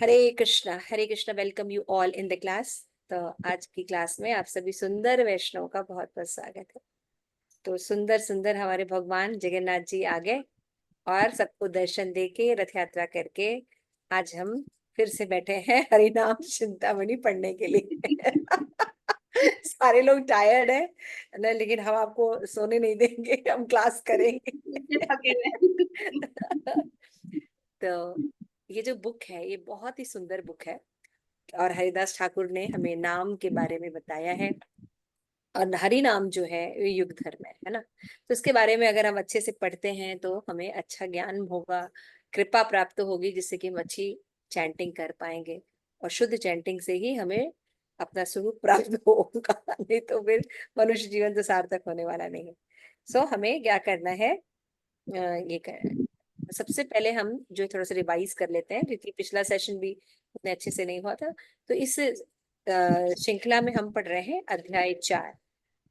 Hare Krishna, welcome you all in the class. तो आज की क्लास में आप सभी सुंदर वैष्णव का बहुत बहुत स्वागत है। तो सुंदर सुंदर हमारे भगवान जगन्नाथ जी आ गए और सबको दर्शन देके रथ यात्रा करके आज हम फिर से बैठे हैं हरिनाम चिंतामणि पढ़ने के लिए। सारे लोग टायर्ड है ना, लेकिन हम आपको सोने नहीं देंगे, हम क्लास करेंगे। तो ये जो बुक है ये बहुत ही सुंदर बुक है और हरिदास ठाकुर ने हमें नाम के बारे में बताया है। और हरि नाम जो है ये युग धर्म है ना। तो इसके बारे में अगर हम अच्छे से पढ़ते हैं तो हमें अच्छा ज्ञान होगा, कृपा प्राप्त होगी, जिससे कि हम अच्छी चैंटिंग कर पाएंगे। और शुद्ध चैंटिंग से ही हमें अपना स्वरूप प्राप्त होगा, नहीं तो फिर मनुष्य जीवन तो सार्थक होने वाला नहीं है। सो हमें क्या करना है, ये करना है। सबसे पहले हम जो थोड़ा सा रिवाइज कर लेते हैं, क्योंकि पिछला सेशन भी उतने अच्छे से नहीं हुआ था। तो इस श्रृंखला में हम पढ़ रहे हैं अध्याय 4,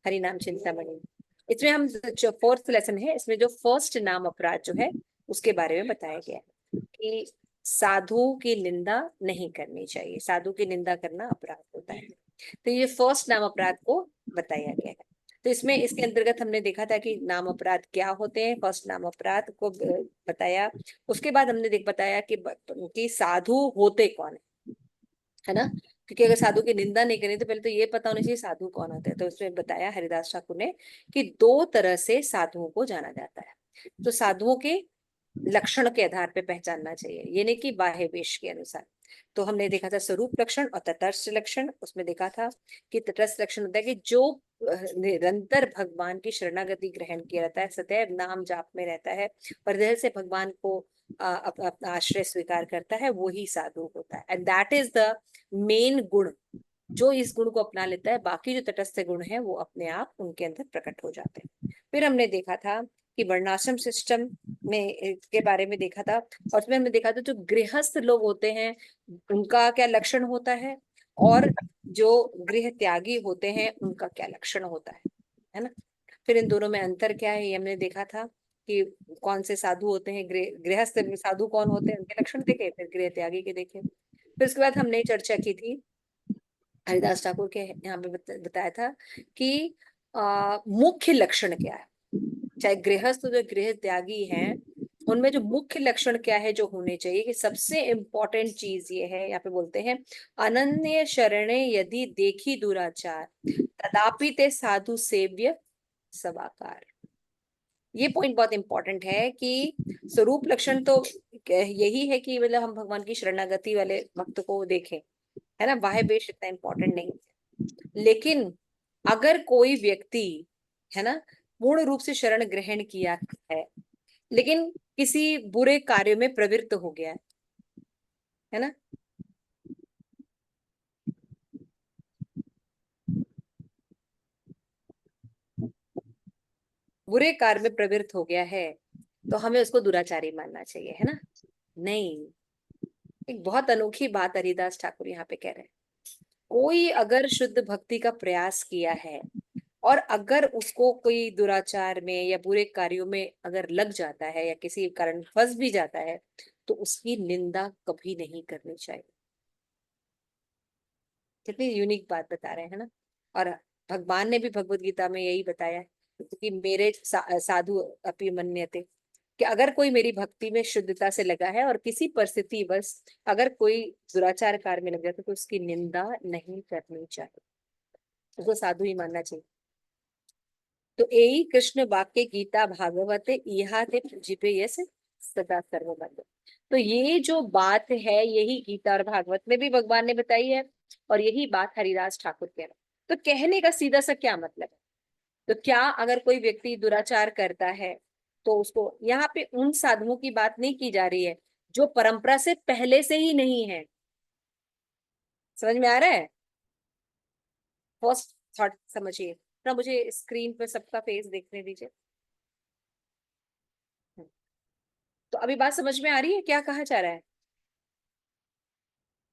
हरि नाम चिंतामणि। इसमें हम जो फोर्थ लेसन है, इसमें जो फर्स्ट नाम अपराध जो है उसके बारे में बताया गया है कि साधु की निंदा नहीं करनी चाहिए, साधु की निंदा करना अपराध होता है। तो ये फर्स्ट नाम अपराध को बताया गया है। तो इसमें इसके अंतर्गत हमने देखा था कि नाम अपराध क्या होते हैं, फर्स्ट नाम अपराध को बताया। उसके बाद हमने बताया कि साधु होते कौन है ना। क्योंकि अगर साधु की निंदा नहीं करनी तो पहले तो ये पता होना चाहिए साधु कौन होते हैं। तो उसमें बताया हरिदास ठाकुर ने कि दो तरह से साधुओं को जाना जाता है। तो साधुओं के लक्षण के आधार पे पहचानना चाहिए, ये नहीं कि बाह्य वेश के अनुसार। तो हमने देखा था स्वरूप लक्षण और तटस्थ लक्षण। उसमें देखा था कि तटस्थ लक्षण होता है कि जो निरंतर भगवान की शरणागति ग्रहण किया रहता है, सदैव नाम जाप में रहता है और दिल से भगवान को अपना आश्रय स्वीकार करता है, वो ही साधु होता है। And that is the main गुण। जो इस गुण को अपना लेता है, बाकी जो तटस्थ गुण है वो अपने आप उनके अंदर प्रकट हो जाते हैं। फिर हमने देखा था कि वर्णाश्रम सिस्टम में के बारे में देखा था, और उसमें हमने देखा था जो गृहस्थ लोग होते हैं उनका क्या लक्षण होता है, और जो गृह त्यागी होते हैं उनका क्या लक्षण होता है ना। फिर इन दोनों में अंतर क्या है ये हमने देखा था कि कौन से साधु होते हैं, गृहस्थ साधु कौन होते हैं उनके लक्षण देखे, फिर गृह त्यागी के देखे। फिर उसके बाद हमने चर्चा की थी, हरिदास ठाकुर के यहाँ पे बताया था कि मुख्य लक्षण क्या है, चाहे गृहस्थ जो गृह त्यागी हैं उनमें जो मुख्य लक्षण क्या है जो होने चाहिए। कि सबसे इंपॉर्टेंट चीज ये है, यहाँ पे बोलते हैं अनन्य शरणे यदि देखी दुराचार तदापि ते साधु सेव्य सवाकार। ये पॉइंट बहुत इंपॉर्टेंट है कि स्वरूप लक्षण तो यही है कि मतलब हम भगवान की शरणागति वाले भक्त को देखें, है ना। बाह्य वेश इतना इंपॉर्टेंट नहीं है, लेकिन अगर कोई व्यक्ति, है ना, पूर्ण रूप से शरण ग्रहण किया है लेकिन किसी बुरे कार्य में प्रवृत्त हो गया है ना, बुरे कार्य में प्रवृत्त हो गया है, तो हमें उसको दुराचारी मानना चाहिए, है ना। नहीं, एक बहुत अनोखी बात हरिदास ठाकुर यहाँ पे कह रहे हैं। कोई अगर शुद्ध भक्ति का प्रयास किया है और अगर उसको कोई दुराचार में या बुरे कार्यों में अगर लग जाता है या किसी कारण फंस भी जाता है, तो उसकी निंदा कभी नहीं करनी चाहिए। कितनी यूनिक बात बता रहे हैं ना। और भगवान ने भी भगवत गीता में यही बताया है कि मेरे साधु अपि मन्यते, कि अगर कोई मेरी भक्ति में शुद्धता से लगा है और किसी परिस्थिति बस अगर कोई दुराचार कार्य में लग जाता है तो उसकी निंदा नहीं करनी चाहिए, उसको साधु ही मानना चाहिए। तो यही कृष्ण वाक्य गीता भागवते इहा ते जीवे यस सदा सर्वबंध। तो ये जो बात है यही गीता और भागवत में भी भगवान ने बताई है, और यही बात हरिदास ठाकुर कह रहे हैं। तो कहने का सीधा सा क्या मतलब है, तो क्या अगर कोई व्यक्ति दुराचार करता है तो उसको, यहाँ पे उन साधुओं की बात नहीं की जा रही है जो परंपरा से पहले से ही नहीं है। समझ में आ रहा है, फर्स्ट थॉट समझिए ना। मुझे स्क्रीन पे सबका फेस देखने दीजिए। तो अभी बात समझ में आ रही है क्या कहा जा रहा है।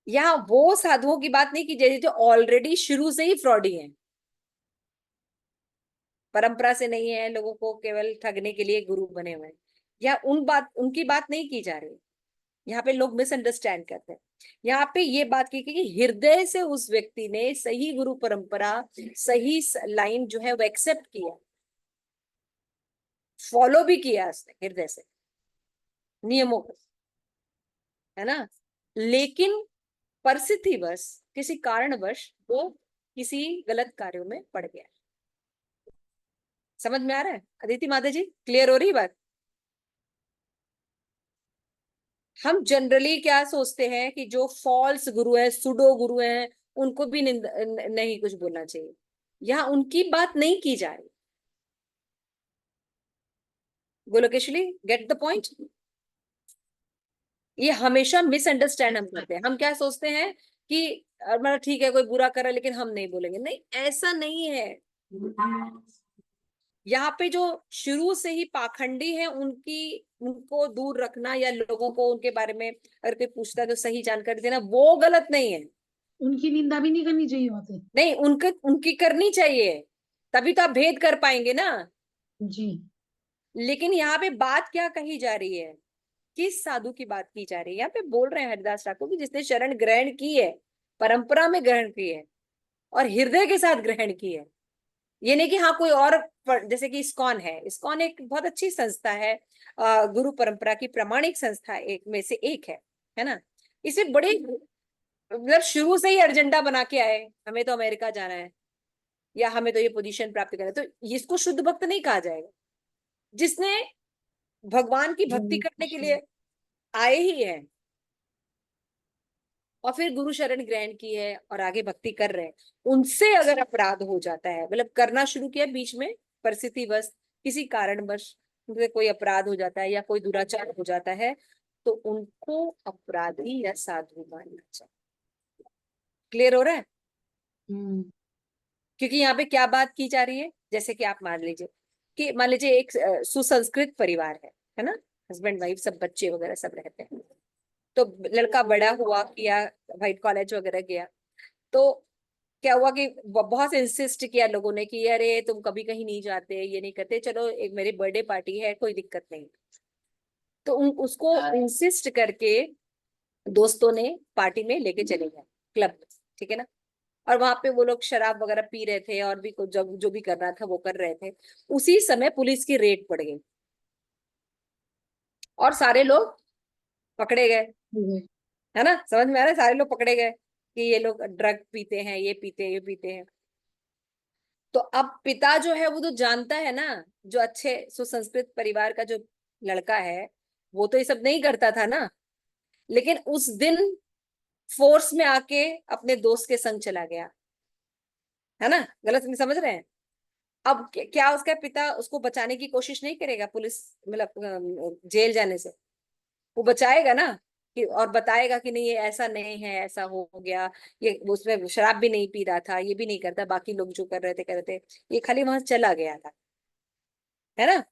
यहाँ वो साधुओं की बात नहीं की जा रही जो ऑलरेडी शुरू से ही फ्रॉडी हैं, परंपरा से नहीं है, लोगों को केवल ठगने के लिए गुरु बने हुए हैं, या उनकी बात नहीं की जा रही। यहाँ पे लोग मिसअंडरस्टैंड करते हैं। यहाँ पे ये बात की कि हृदय से उस व्यक्ति ने सही गुरु परंपरा, सही लाइन जो है वो एक्सेप्ट किया, फॉलो भी किया उसने हृदय से नियमों को, है ना। लेकिन परिस्थितिवश किसी कारणवश वो किसी गलत कार्यों में पड़ गया। समझ में आ रहा है अदिति माता जी? क्लियर हो रही बात? हम जनरली क्या सोचते हैं कि जो फॉल्स गुरु है, सुडो गुरु हैं, उनको भी नहीं कुछ बोलना चाहिए। यहाँ उनकी बात नहीं की जा रही। गोलोकेशली, गेट द पॉइंट? ये हमेशा मिसअंडरस्टैंड हम करते हैं। हम क्या सोचते हैं कि मतलब ठीक है कोई बुरा कर रहा है लेकिन हम नहीं बोलेंगे। नहीं, ऐसा नहीं है। यहाँ पे जो शुरू से ही पाखंडी है उनको दूर रखना, या लोगों को उनके बारे में अगर कोई पूछता है तो सही जानकारी देना, वो गलत नहीं है। उनकी निंदा भी नहीं करनी चाहिए होती। नहीं, उनकी करनी चाहिए, तभी तो आप भेद कर पाएंगे ना जी। लेकिन यहाँ पे बात क्या कही जा रही है? किस साधु की बात की जा रही है? यहाँ पे बोल रहे हैं हरिदास ठाकुर की जिसने शरण ग्रहण की है, परंपरा में ग्रहण की है और हृदय के साथ ग्रहण की है। ये नहीं कि हाँ कोई और जैसे कि इस्कॉन है, इस्कॉन एक बहुत अच्छी संस्था है, गुरु परंपरा की प्रामाणिक संस्था एक में से एक है ना। इसमें बड़े मतलब शुरू से ही एजेंडा बना के आए, हमें तो अमेरिका जाना है या हमें तो ये पोजीशन प्राप्त करना है, तो इसको शुद्ध भक्त नहीं कहा जाएगा। जिसने भगवान की भक्ति करने के लिए आए ही है और फिर गुरु शरण ग्रहण की है और आगे भक्ति कर रहे हैं, उनसे अगर अपराध हो जाता है, मतलब करना शुरू किया बीच में परिस्थितिवश किसी कारणवश उनसे कोई अपराध हो जाता है या कोई दुराचार हो जाता है, तो उनको अपराधी या साधु मानना चाहिए। क्लियर हो रहा है? क्योंकि यहाँ पे क्या बात की जा रही है, जैसे कि आप मान लीजिए एक सुसंस्कृत परिवार है ना, हस्बैंड वाइफ सब बच्चे वगैरह सब रहते हैं। तो लड़का बड़ा हुआ, किया, वाइट कॉलेज वगैरह गया, तो क्या हुआ कि बहुत इंसिस्ट किया लोगों ने कि अरे तुम कभी कहीं नहीं जाते, ये नहीं करते, चलो एक मेरी बर्थडे पार्टी है, कोई दिक्कत नहीं। तो उसको इंसिस्ट करके दोस्तों ने पार्टी में लेके चले गए, क्लब में, ठीक है ना। और वहां पे वो लोग शराब वगैरह पी रहे थे और भी कुछ जो भी करना था वो कर रहे थे। उसी समय पुलिस की रेड पड़ गई और सारे लोग पकड़े गए, है ना। समझ में आ रहा है? सारे लोग पकड़े गए कि ये लोग ड्रग पीते हैं, ये पीते हैं, ये पीते हैं। तो अब पिता जो है वो तो जानता है ना, जो अच्छे सुसंस्कृत परिवार का जो लड़का है वो तो ये सब नहीं करता था ना, लेकिन उस दिन फोर्स में आके अपने दोस्त के संग चला गया, है ना। गलत नहीं समझ रहे हैं? अब क्या उसका पिता उसको बचाने की कोशिश नहीं करेगा पुलिस, मतलब जेल जाने से? वो बचाएगा ना, कि और बताएगा कि नहीं ये ऐसा नहीं है, ऐसा हो गया, ये उसमें शराब भी नहीं पी रहा था, ये भी नहीं करता, बाकी लोग जो कर रहे थे, ये खाली वहां चला गया था, है ना।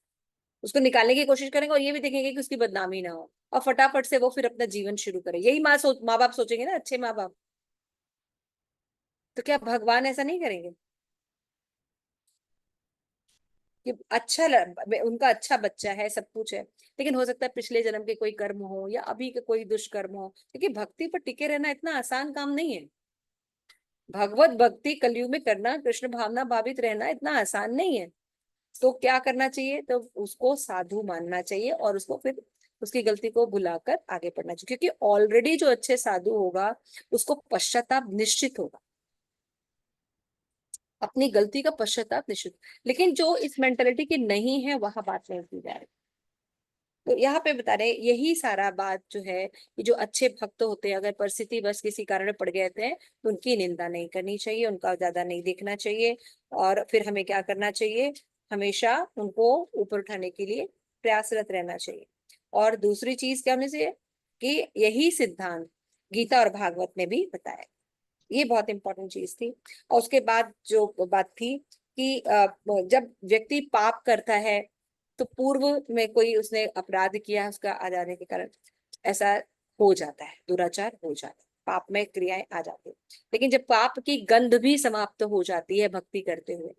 उसको निकालने की कोशिश करेंगे और ये भी देखेंगे कि उसकी बदनामी ना हो, और फटाफट से वो फिर अपना जीवन शुरू करे। यही माँ बाप सोचेंगे ना, अच्छे माँ बाप। तो क्या भगवान ऐसा नहीं करेंगे कि उनका अच्छा बच्चा है, सब कुछ है, लेकिन हो सकता है पिछले जन्म के कोई कर्म हो या अभी के कोई दुष्कर्म हो, क्योंकि भक्ति पर टिके रहना इतना आसान काम नहीं है। भगवत भक्ति कलयुग में करना, कृष्ण भावना भावित रहना इतना आसान नहीं है। तो क्या करना चाहिए? तो उसको साधु मानना चाहिए और उसको फिर उसकी गलती को भुलाकर आगे बढ़ना चाहिए, क्योंकि ऑलरेडी जो अच्छे साधु होगा उसको पश्चाताप निश्चित होगा, अपनी गलती का पश्चाताप निश्चित। लेकिन जो इस मेंटेलिटी की नहीं है वहां बात नहीं की जा रही। तो यहाँ पे बता रहे यही सारा बात जो है कि जो अच्छे भक्त होते हैं अगर परिस्थिति बस किसी कारण में पड़ गए थे तो उनकी निंदा नहीं करनी चाहिए, उनका ज्यादा नहीं देखना चाहिए, और फिर हमें क्या करना चाहिए? हमेशा उनको ऊपर उठाने के लिए प्रयासरत रहना चाहिए। और दूसरी चीज क्या होनी चाहिए कि यही सिद्धांत गीता और भागवत ने भी बताया। ये बहुत इंपॉर्टेंट चीज थी। और उसके बाद जो बात थी कि जब व्यक्ति पाप करता है तो पूर्व में कोई उसने अपराध किया, उसका आ जाने के कारण ऐसा हो जाता है, दुराचार हो जाता है, पाप में क्रियाएं आ जाती है। लेकिन जब पाप की गंध भी समाप्त हो जाती है भक्ति करते हुए,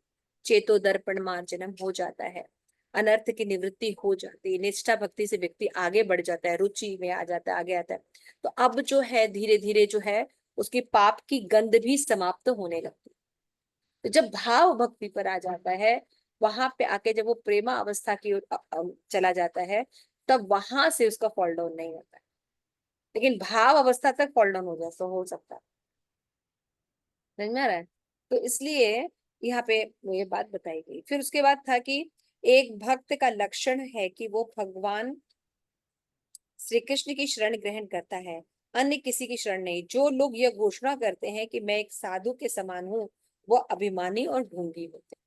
चेतो दर्पण मार्जनम हो जाता है, अनर्थ की निवृत्ति हो जाती है, निष्ठा भक्ति से व्यक्ति आगे बढ़ जाता है, रुचि में आ जाता है, आगे आता है। तो अब जो है धीरे धीरे जो है उसकी पाप की गंध भी समाप्त होने लगती है। तो जब भाव भक्ति पर आ जाता है, वहां पे आके जब वो प्रेमा अवस्था की ओर चला जाता है, तब वहां से उसका फॉल डाउन नहीं होता है। लेकिन भाव अवस्था तक फॉल डाउन हो सकता है। समझ में आ रहा है? तो इसलिए यहाँ पे ये बात बताई गई। फिर उसके बाद था कि एक भक्त का लक्षण है कि वो भगवान श्री कृष्ण की शरण ग्रहण करता है, अन्य किसी की शरण नहीं। जो लोग यह घोषणा करते हैं कि मैं एक साधु के समान हूँ, वो अभिमानी और ढोंगी होते हैं।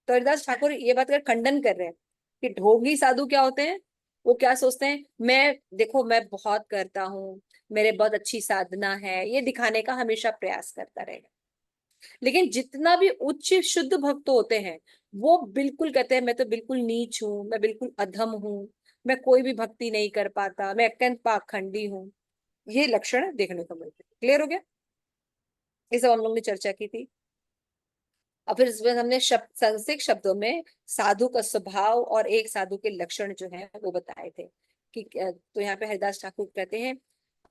तो हरिदास ठाकुर ये बात का खंडन कर रहे हैं कि ढोंगी साधु क्या होते हैं। वो क्या सोचते हैं, मैं देखो मैं बहुत करता हूँ, मेरे बहुत अच्छी साधना है, ये दिखाने का हमेशा प्रयास करता रहेगा। लेकिन जितना भी उच्च शुद्ध भक्त होते हैं, वो बिल्कुल कहते हैं मैं तो बिल्कुल नीच हूँ, मैं बिल्कुल अधम हूँ, मैं कोई भी भक्ति नहीं कर पाता, मैं अत्यंत पाखंडी हूँ। ये लक्षण देखने को मिलते हैं। क्लियर हो गया? ये सब हम लोग ने चर्चा की थी। और फिर इसमें हमने शब्द संस्कृत शब्दों में साधु का स्वभाव और एक साधु के लक्षण जो है वो बताए थे कि तो यहाँ पे हरिदास ठाकुर कहते हैं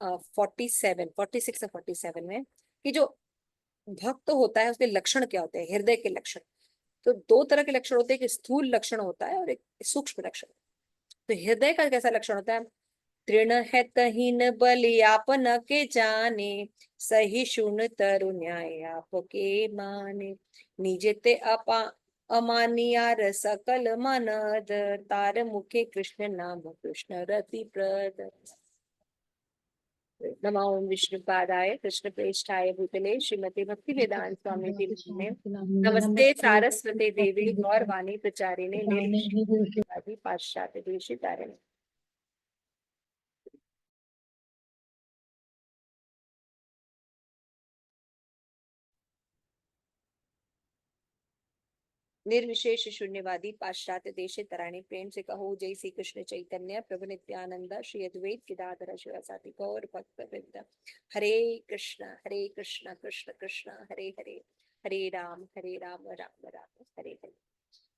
46 और 47 में कि जो भक्त होता है उसके लक्षण क्या होते हैं, हृदय के लक्षण। तो दो तरह के लक्षण होते हैं, एक स्थूल लक्षण होता है और एक सूक्ष्म लक्षण। तो हृदय का कैसा लक्षण होता है? तृण है तहीन बलि आपन के जाने, सहिष्णु तरु न्याय आपके माने, निजे ते अपा अमानियार सकल मानद, तार मुखे कृष्ण नाम कृष्ण रति प्रद। नमो विष्णुपादाय कृष्ण प्रेष्ठाय भूतले श्रीमती भक्ति वेदांत स्वामी जी ने नमस्ते सारस्वती देवी गौर वाणी प्रचारिणे निर्विशेषवादी पाश्चात्य देशितारिणे। निर्विशेष शून्यवादी पाश्चात्य देशे तराणी, प्रेम से कहो जय श्री कृष्ण चैतन्य प्रभु नित्यानंद श्री अद्वैत गदाधर शिवासादि गौर भक्त वृंद। हरे कृष्ण कृष्ण कृष्ण हरे हरे, हरे राम राम राम हरे हरे।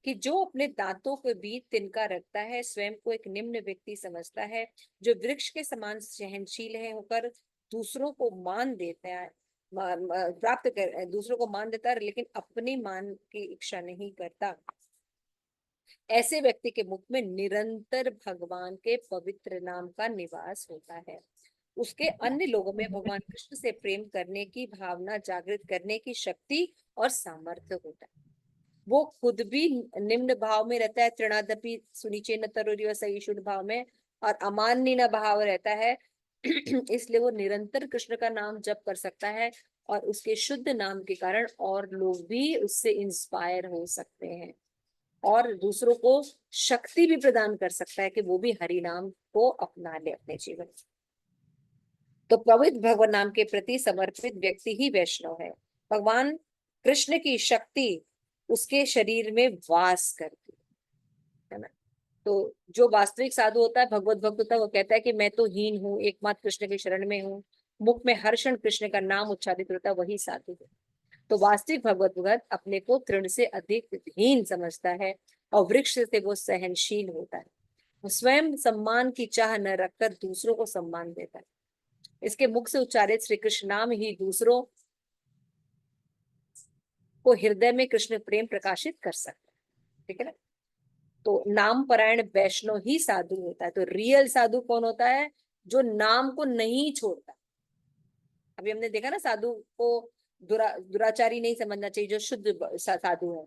कि जो अपने दांतों के बीच तिनका रखता है, स्वयं को एक निम्न व्यक्ति समझता है, जो वृक्ष के समान सहनशील है होकर दूसरों को मान देता है, प्राप्त कर दूसरों को मान देता है, लेकिन अपनी मान की इच्छा नहीं करता, ऐसे व्यक्ति के मुख में निरंतर भगवान के पवित्र नाम का निवास होता है। उसके अन्य लोगों में भगवान कृष्ण से प्रेम करने की भावना जागृत करने की शक्ति और सामर्थ्य होता है। वो खुद भी निम्न भाव में रहता है, तृणादपि सुनीचे न तरुरी सहिष्णु भाव में, और अमान्य न भाव रहता है। इसलिए वो निरंतर कृष्ण का नाम जप कर सकता है, और उसके शुद्ध नाम के कारण और लोग भी उससे इंस्पायर हो सकते हैं, और दूसरों को शक्ति भी प्रदान कर सकता है कि वो भी हरि नाम को अपना ले अपने जीवन में। तो पवित्र भगवान नाम के प्रति समर्पित व्यक्ति ही वैष्णव है। भगवान कृष्ण की शक्ति उसके शरीर में वास करती है ना। तो जो वास्तविक साधु होता है, भगवत भक्त होता है, वो कहता है कि मैं तो हीन हूँ, एकमात्र कृष्ण के शरण में हूँ, मुख में हर क्षण कृष्ण का नाम उच्चारित होता है, वही साधु है। तो वास्तविक भगवत भक्त अपने को तृण से अधिक हीन समझता है, और वृक्ष से वो सहनशील होता है। वो स्वयं सम्मान की चाह न रखकर दूसरों को सम्मान देता है। इसके मुख से उच्चारित श्री कृष्ण नाम ही दूसरों को हृदय में कृष्ण प्रेम प्रकाशित कर सकता है। ठीक है ना? तो नाम परायण वैष्णव ही साधु होता है। तो रियल साधु कौन होता है? जो नाम को नहीं छोड़ता। अभी हमने देखा ना, साधु को दुराचारी नहीं समझना चाहिए, जो शुद्ध साधु है।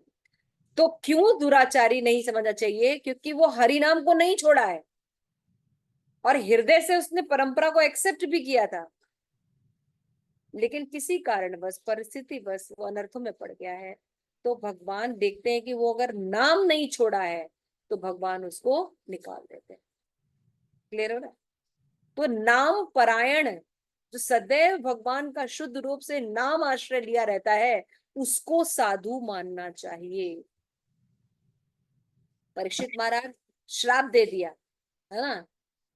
तो क्यों दुराचारी नहीं समझना चाहिए? क्योंकि वो हरि नाम को नहीं छोड़ा है, और हृदय से उसने परंपरा को एक्सेप्ट भी किया था, लेकिन किसी कारणवश परिस्थिति बस वो अनर्थों में पड़ गया है। तो भगवान देखते हैं कि वो अगर नाम नहीं छोड़ा है, तो भगवान उसको निकाल देते हैं। क्लियर हो रहा है? तो नाम परायण, जो सदैव भगवान का शुद्ध रूप से नाम आश्रय लिया रहता है, उसको साधु मानना चाहिए। परीक्षित महाराज श्राप दे दिया, है ना,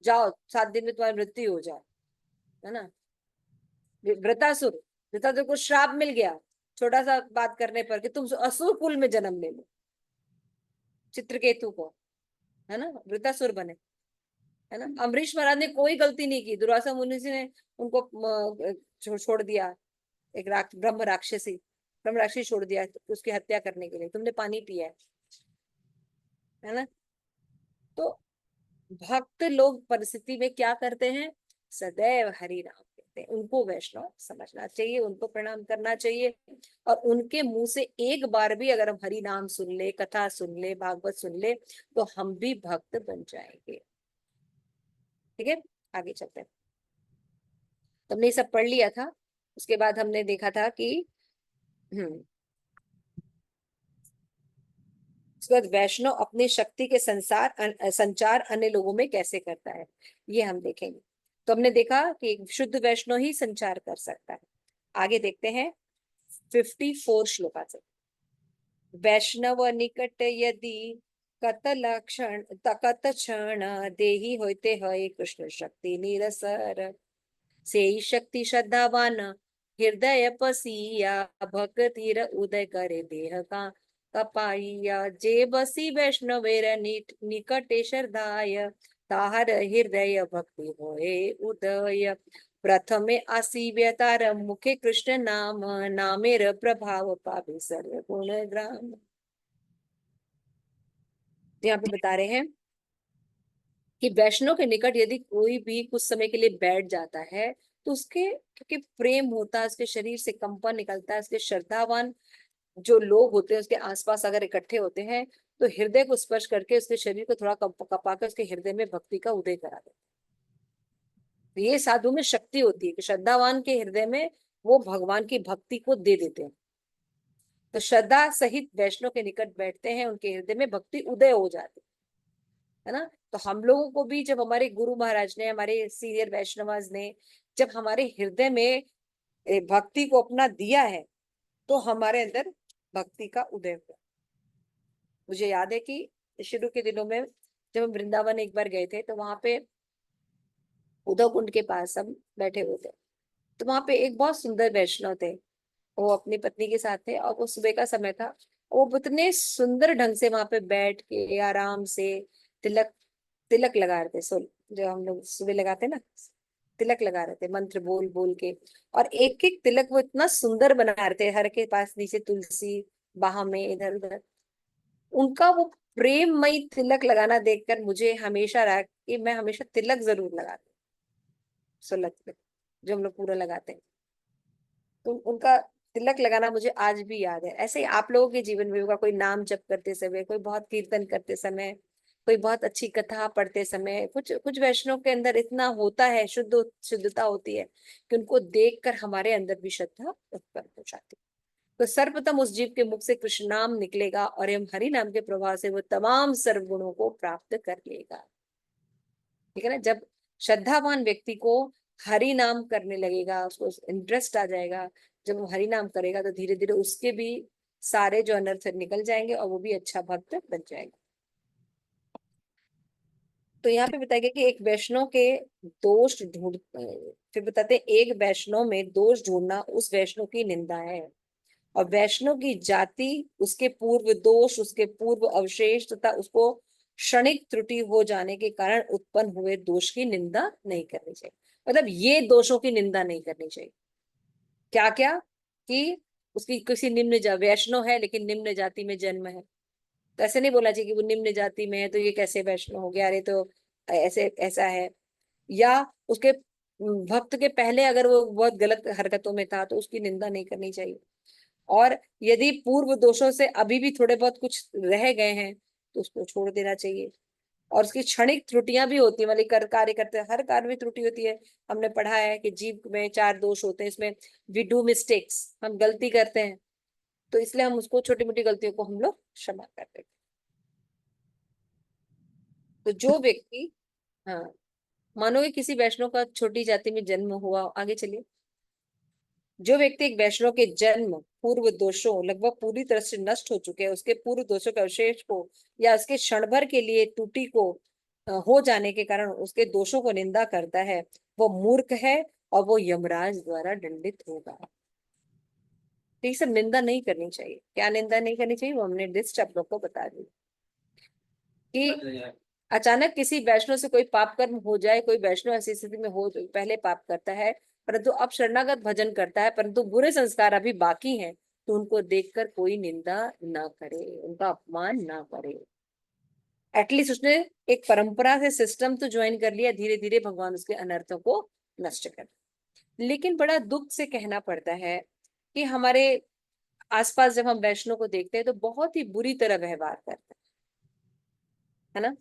जाओ 7 दिन में तुम्हारी मृत्यु हो जाए, है ना। वृतासुर वृतासुर को श्राप मिल गया छोटा सा बात करने पर कि तुम असुर कुल में जन्म ले लो, चित्रकेतु को। है ना, वृतासुर बने, है ना। अम्बरीश महाराज ने कोई गलती नहीं की, दुर्वासा मुनि जी ने उनको छोड़ दिया, एक ब्रह्म राक्षसी छोड़ दिया उसकी हत्या करने के लिए, तुमने पानी पिया है ना। तो भक्त लोग परिस्थिति में क्या करते हैं, सदैव हरि नाम लेते हैं। उनको वैष्णव समझना चाहिए, उनको प्रणाम करना चाहिए, और उनके मुंह से एक बार भी अगर हम हरि नाम सुन ले, कथा सुन ले, भागवत सुन ले, तो हम भी भक्त बन जाएंगे। ठीक है, आगे चलते हैं। तुमने ये सब पढ़ लिया था, उसके बाद हमने देखा था कि हम्म उसके बाद वैष्णव अपनी शक्ति के संचार अन्य लोगों में कैसे करता है, ये हम देखेंगे। तो हमने देखा कि एक शुद्ध वैष्णव ही संचार कर सकता है। आगे देखते हैं 54 श्लोका से। वैष्णव निकट यदि कत लक्षण कत क्षण देही होते है कृष्ण शक्ति निरसर, से शक्ति श्रद्धावान हृदय पसिया भक्तिर उदय करे देह का कपाइया, जे बसी वैष्णवेर निकटे श्रद्धाय ताहर हृदय भक्ति होए उदय, प्रथमे आसीव्य तार मुखे कृष्ण नाम नामेर प्रभाव पावे सर्व गुण ग्राम। यहाँ पे बता रहे हैं कि वैष्णव के निकट यदि कोई भी कुछ समय के लिए बैठ जाता है, तो उसके क्योंकि प्रेम होता है, उसके शरीर से कंपन निकलता है, उसके श्रद्धावान जो लोग होते हैं उसके आसपास अगर इकट्ठे होते हैं, तो हृदय को स्पर्श करके उसके शरीर को थोड़ा कपा कर उसके हृदय में भक्ति का उदय करा देते हैं। ये साधु में शक्ति होती है कि श्रद्धावान के हृदय में वो भगवान की भक्ति को दे देते हैं। तो श्रद्धा सहित वैष्णव के निकट बैठते हैं, उनके हृदय में भक्ति उदय हो जाती है ना। तो हम लोगों को भी जब हमारे गुरु महाराज ने, हमारे सीनियर वैष्णवाज ने जब हमारे हृदय में भक्ति को अपना दिया है, तो हमारे अंदर भक्ति का उदय हुआ। मुझे याद है कि शुरू के दिनों में जब हम वृंदावन एक बार गए थे, तो वहां पे उद्धव कुंड के पास हम बैठे हुए थे। तो वहां पे एक बहुत सुंदर वैष्णव थे, वो अपनी पत्नी के साथ थे, और वो सुबह का समय था। वो इतने सुंदर ढंग से वहां पे बैठ के आराम से तिलक तिलक लगा रहे थे। जो हम लोग सुबह लगाते ना, तिलक लगा रहे थे मंत्र बोल बोल के। और एक एक तिलक वो इतना सुंदर बना रहे थे, हर के पास नीचे तुलसी, बाह में इधर उधर। उनका वो प्रेममयी तिलक लगाना देखकर मुझे हमेशा रहा कि मैं हमेशा तिलक जरूर लगाती, 16 तिलक जो हम लोग पूरा लगाते हैं। तो उनका तिलक लगाना मुझे आज भी याद है। ऐसे ही आप लोगों के जीवन में होगा, कोई नाम जप करते समय, कोई बहुत कीर्तन करते समय, कोई बहुत अच्छी कथा पढ़ते समय, कुछ कुछ वैष्णव के अंदर इतना होता है, शुद्धता होती है कि उनको देखकर हमारे अंदर भी श्रद्धा उत्पन्न हो जाती है। तो सर्वप्रथम उस जीव के मुख से कृष्ण नाम निकलेगा, और एवं हरि नाम के प्रभाव से वो तमाम सर्व गुणों को प्राप्त कर लेगा। ठीक है ना। जब श्रद्धावान व्यक्ति को हरि नाम करने लगेगा, उसको इंटरेस्ट आ जाएगा, जब वो हरि नाम करेगा, तो धीरे धीरे उसके भी सारे जो अनर्थ निकल जाएंगे, और वो भी अच्छा भक्त बन जाएगा। तो यहाँ पे बताया गया कि एक वैष्णव के दोष ढूंढ फिर बताते हैं, एक वैष्णव में दोष ढूंढना उस वैष्णव की निंदा है, और वैष्णव की जाति उसके पूर्व दोष, उसके पूर्व अवशेष तथा उसको क्षणिक त्रुटि हो जाने के कारण उत्पन्न हुए दोष की निंदा नहीं करनी चाहिए। मतलब ये दोषों की निंदा नहीं करनी चाहिए। क्या क्या, कि उसकी किसी वैष्णव है लेकिन निम्न जाति में जन्म है, तो ऐसे नहीं बोलना चाहिए कि वो निम्न जाति में है तो ये कैसे वैष्णव हो गया, अरे तो ऐसे ऐसा है। या उसके भक्त के पहले अगर वो बहुत गलत हरकतों में था, तो उसकी निंदा नहीं करनी चाहिए। और यदि पूर्व दोषों से अभी भी थोड़े बहुत कुछ रह गए हैं, तो उसको छोड़ देना चाहिए। और उसकी क्षणिक त्रुटियां भी होती है, मतलब कार्य करते हैं, हर कार्य में त्रुटि होती है। हमने पढ़ा है कि जीव में 4 दोष होते हैं, इसमें वी डू मिस्टेक्स, हम गलती करते हैं, तो इसलिए हम उसको छोटी मोटी गलतियों को हम लोग क्षमा कर देते हैं। तो जो व्यक्ति, हाँ, मानो कि किसी वैष्णव का छोटी जाति में जन्म हुआ, आगे चलिए। जो व्यक्ति एक वैष्णव के जन्म पूर्व दोषों लगभग पूरी तरह से नष्ट हो चुके हैं, उसके पूर्व दोषों के अवशेष को या उसके क्षण भर के लिए त्रुटि को हो जाने के कारण उसके दोषों को निंदा करता है, वो मूर्ख है, और वो यमराज द्वारा दंडित होगा। तो ये सब निंदा नहीं करनी चाहिए। क्या निंदा नहीं करनी चाहिए, वो हमने लिस्ट आप लोग को बता दी कि अचानक किसी वैष्णव से कोई पाप कर्म हो जाए, कोई वैष्णव ऐसी स्थिति में हो तो पहले पाप करता है, परंतु अब शरणागत भजन करता है, परंतु बुरे संस्कार अभी बाकी हैं, तो उनको देखकर कोई निंदा ना करे, उनका अपमान ना करे। एटलीस्ट उसने एक परंपरा से सिस्टम तो ज्वाइन कर लिया, धीरे धीरे भगवान उसके अनर्थों को नष्ट कर। लेकिन बड़ा दुख से कहना पड़ता है कि हमारे आसपास जब हम वैष्णव को देखते हैं तो बहुत ही बुरी तरह व्यवहार करते है ना।